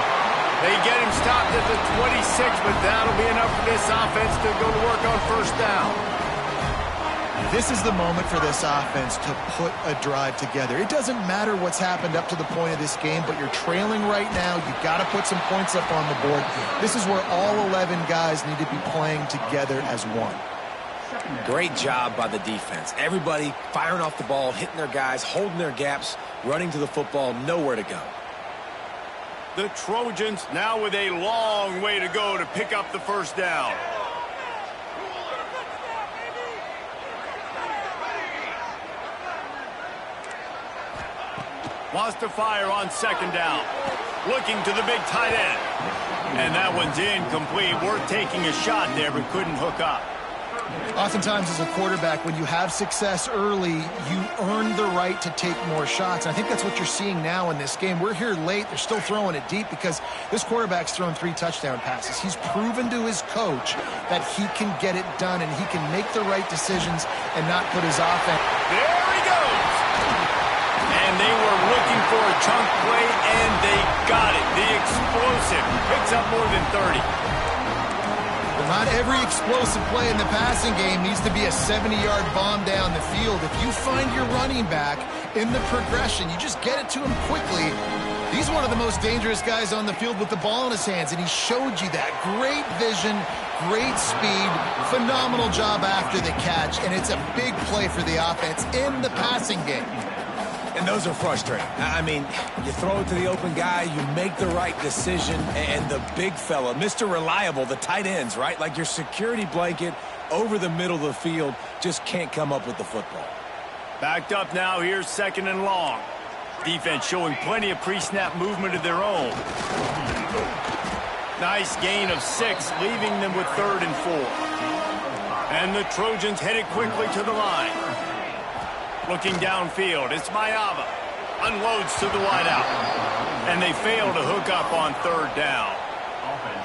They get him stopped at the 26, but that'll be enough for this offense to go to work on 1st down. This is the moment for this offense to put a drive together. It doesn't matter what's happened up to the point of this game, but you're trailing right now. You've got to put some points up on the board. This is where all 11 guys need to be playing together as one. Great job by the defense. Everybody firing off the ball, hitting their guys, holding their gaps, running to the football, nowhere to go. The Trojans now with a long way to go to pick up the 1st down. Wants to fire on 2nd down. Looking to the big tight end. And that one's incomplete. Worth taking a shot there, but couldn't hook up. Oftentimes as a quarterback, when you have success early, you earn the right to take more shots. I think that's what you're seeing now in this game. We're here late. They're still throwing it deep because this quarterback's thrown 3 touchdown passes. He's proven to his coach that he can get it done and he can make the right decisions and not put his offense. There he goes. And they were looking for a chunk play, and they got it. The explosive picks up more than 30. Not every explosive play in the passing game needs to be a 70-yard bomb down the field. If you find your running back in the progression, you just get it to him quickly. He's one of the most dangerous guys on the field with the ball in his hands, and he showed you that. Great vision, great speed, phenomenal job after the catch, and it's a big play for the offense in the passing game. And those are frustrating. I mean, you throw it to the open guy, you make the right decision, and the big fella, Mr. Reliable, the tight ends, right? Like your security blanket over the middle of the field, just can't come up with the football. Backed up now, here's 2nd and long. Defense showing plenty of pre-snap movement of their own. Nice gain of 6, leaving them with 3rd and 4. And the Trojans headed quickly to the line. Looking downfield, it's Mayava. Unloads to the wideout. And they fail to hook up on 3rd down.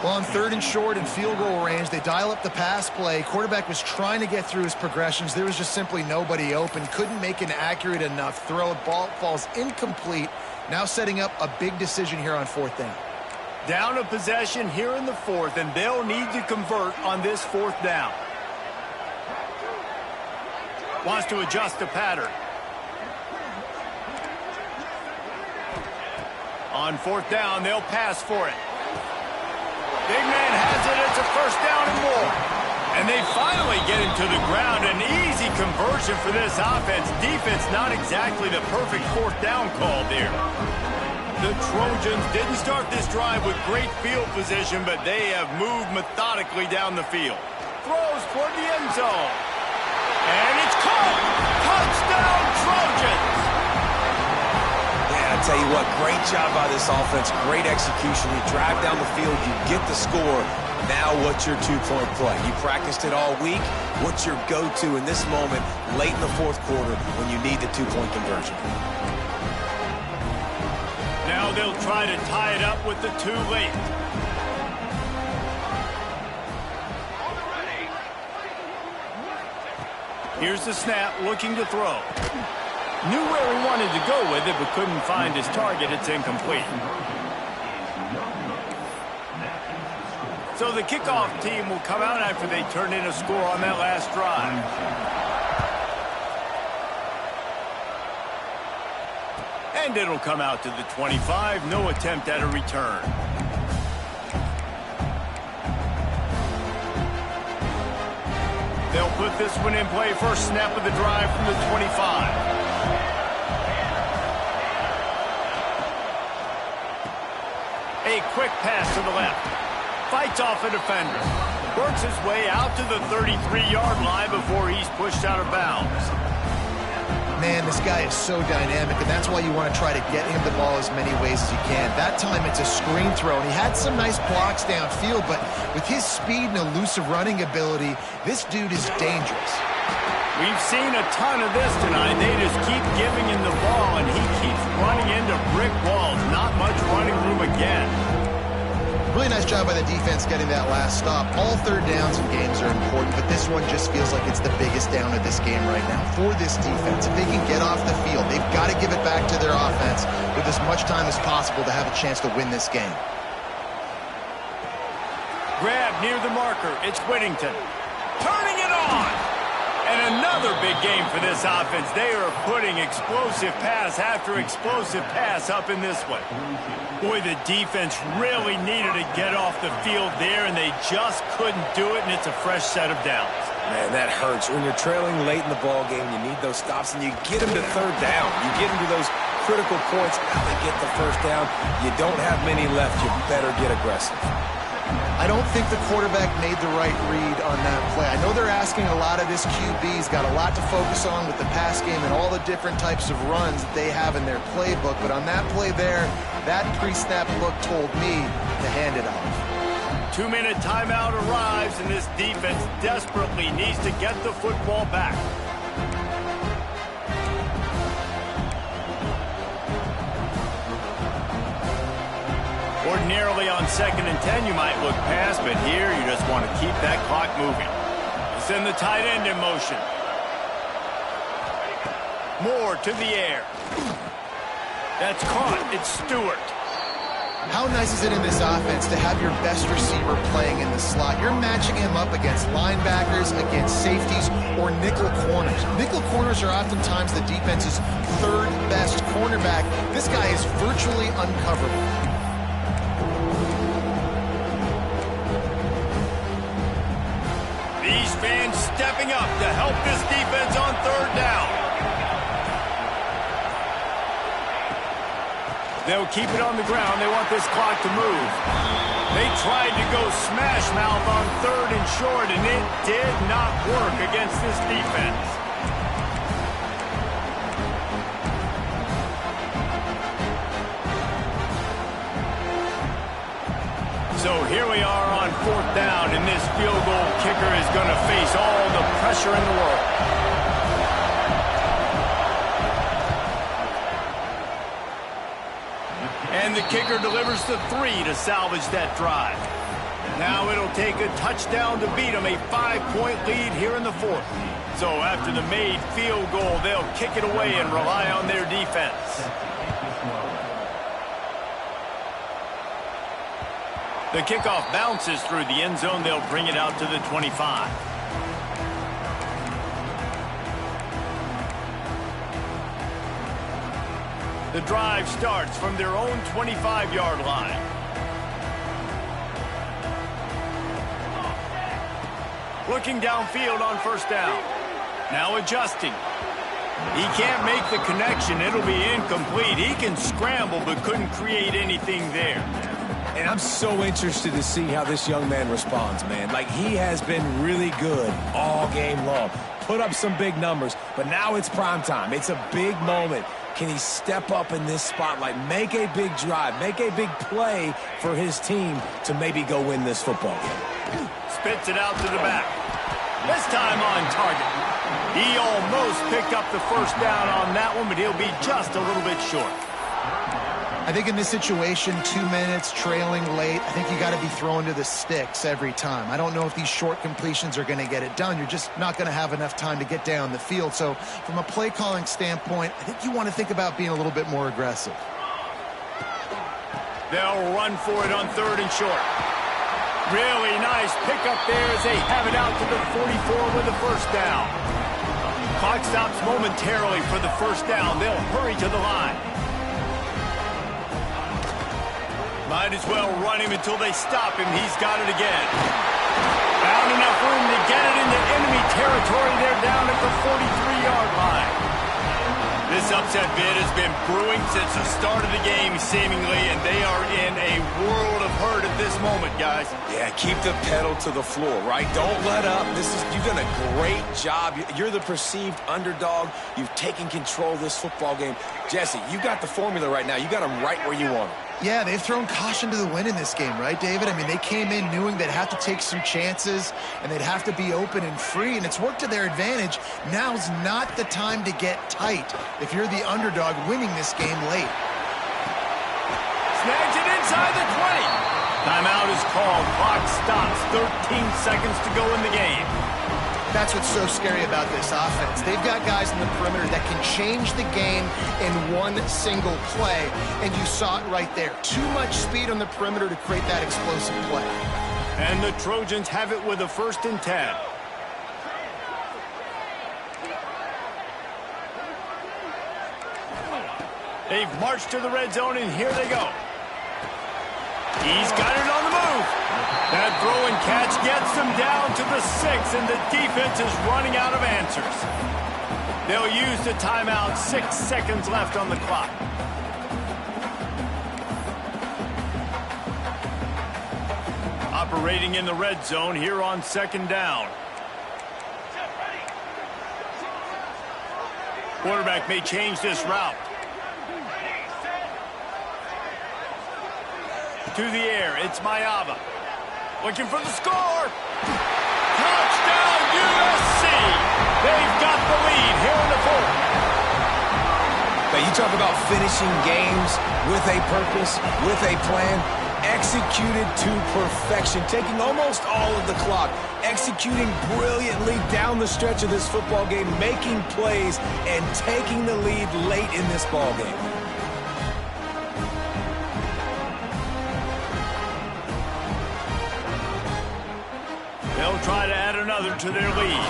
Well, on 3rd and short and field goal range, they dial up the pass play. Quarterback was trying to get through his progressions. There was just simply nobody open. Couldn't make an accurate enough throw. Ball falls incomplete. Now setting up a big decision here on 4th down. Down a possession here in the 4th, and they'll need to convert on this 4th down. Wants to adjust the pattern. On 4th down, they'll pass for it. Big man has it. It's a 1st down and more. And they finally get him to the ground. An easy conversion for this offense. Defense not exactly the perfect 4th down call there. The Trojans didn't start this drive with great field position, but they have moved methodically down the field. Throws toward the end zone. And it's caught! Touchdown, Trojans! Yeah, I tell you what, great job by this offense. Great execution. You drive down the field, you get the score. Now what's your 2-point play? You practiced it all week. What's your go-to in this moment late in the 4th quarter when you need the 2-point conversion? Now they'll try to tie it up with the 2 late. Here's the snap, looking to throw. Knew where he wanted to go with it, but couldn't find his target. It's incomplete. So the kickoff team will come out after they turn in a score on that last drive. And it'll come out to the 25. No attempt at a return. They'll put this one in play. First snap of the drive from the 25. A quick pass to the left. Fights off a defender. Works his way out to the 33-yard line before he's pushed out of bounds. Man, this guy is so dynamic, and that's why you want to try to get him the ball as many ways as you can. That time it's a screen throw, and he had some nice blocks downfield, but with his speed and elusive running ability, this dude is dangerous. We've seen a ton of this tonight. They just keep giving him the ball, and he keeps running into brick walls. Not much running room again. Really nice job by the defense getting that last stop. All 3rd downs in games are important, but this one just feels like it's the biggest down of this game right now. For this defense, if they can get off the field, they've got to give it back to their offense with as much time as possible to have a chance to win this game. Grab near the marker. It's Whittington. Turning it on. And another big game for this offense. They are putting explosive pass after explosive pass up in this one. Boy, the defense really needed to get off the field there, and they just couldn't do it, and it's a fresh set of downs. Man, that hurts. When you're trailing late in the ball game, you need those stops, and you get them to 3rd down. You get them to those critical points. Now they get the 1st down. You don't have many left. You better get aggressive. I don't think the quarterback made the right read on that play. I know they're asking a lot of this QB. He's got a lot to focus on with the pass game and all the different types of runs that they have in their playbook. But on that play there, that pre-snap look told me to hand it off. 2-minute timeout arrives, and this defense desperately needs to get the football back. Ordinarily on 2nd and 10, you might look past, but here you just want to keep that clock moving. Send the tight end in motion. Moore to the air. That's caught. It's Stewart. How nice is it in this offense to have your best receiver playing in the slot? You're matching him up against linebackers, against safeties, or nickel corners. Nickel corners are oftentimes the defense's third best cornerback. This guy is virtually uncoverable. These fans stepping up to help this defense on 3rd down. They'll keep it on the ground. They want this clock to move. They tried to go smash mouth on 3rd and short, and it did not work against this defense. So here we are on 4th down, and this field goal kicker is going to face all the pressure in the world. And the kicker delivers the 3 to salvage that drive. Now it'll take a touchdown to beat them, a 5-point lead here in the 4th. So after the made field goal, they'll kick it away and rely on their defense. The kickoff bounces through the end zone. They'll bring it out to the 25. The drive starts from their own 25-yard line. Looking downfield on 1st down. Now adjusting. He can't make the connection. It'll be incomplete. He can scramble but couldn't create anything there. And I'm so interested to see how this young man responds, man. Like, he has been really good all game long. Put up some big numbers, but now it's prime time. It's a big moment. Can he step up in this spotlight, make a big drive, make a big play for his team to maybe go win this football game? Spits it out to the back. This time on target. He almost picked up the 1st down on that one, but he'll be just a little bit short. I think in this situation, 2 minutes, trailing late, I think you got to be throwing to the sticks every time. I don't know if these short completions are going to get it done. You're just not going to have enough time to get down the field. So from a play calling standpoint, I think you want to think about being a little bit more aggressive. They'll run for it on 3rd and short. Really nice pickup there as they have it out to the 44 with the 1st down. Clock stops momentarily for the 1st down. They'll hurry to the line. Might as well run him until they stop him. He's got it again. Found enough room to get it into enemy territory. They're down at the 43-yard line. This upset bid has been brewing since the start of the game, seemingly, and they are in a world of hurt at this moment, guys. Yeah, keep the pedal to the floor, right? Don't let up. You've done a great job. You're the perceived underdog. You've taken control of this football game. Jesse, you got the formula right now. You got them right where you want them. Yeah, they've thrown caution to the wind in this game, right, David? I mean, they came in knowing they'd have to take some chances and they'd have to be open and free, and it's worked to their advantage. Now's not the time to get tight if you're the underdog winning this game late. Snags it inside the 20. Timeout is called. Clock stops. 13 seconds to go in the game. That's what's so scary about this offense. They've got guys in the perimeter that can change the game in one single play, and you saw it right there. Too much speed on the perimeter to create that explosive play. And the Trojans have it with a 1st and 10. They've marched to the red zone, and here they go. He's got it on the move. That throw and catch gets them down to the 6, and the defense is running out of answers. They'll use the timeout. 6 seconds left on the clock. Operating in the red zone here on 2nd down. Quarterback may change this route. To the air, it's Mayava. Looking for the score. Touchdown, USC. They've got the lead here in the fourth. Now, you talk about finishing games with a purpose, with a plan, executed to perfection, taking almost all of the clock, executing brilliantly down the stretch of this football game, making plays, and taking the lead late in this ball game. They'll try to add another to their lead.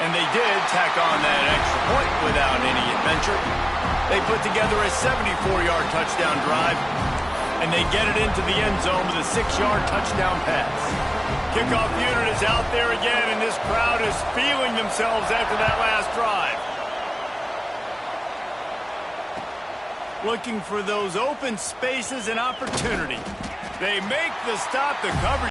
And they did tack on that extra point without any adventure. They put together a 74-yard touchdown drive, and they get it into the end zone with a 6-yard touchdown pass. Kickoff unit is out there again, and this crowd is feeling themselves after that last drive. Looking for those open spaces and opportunity. They make the stop. The coverage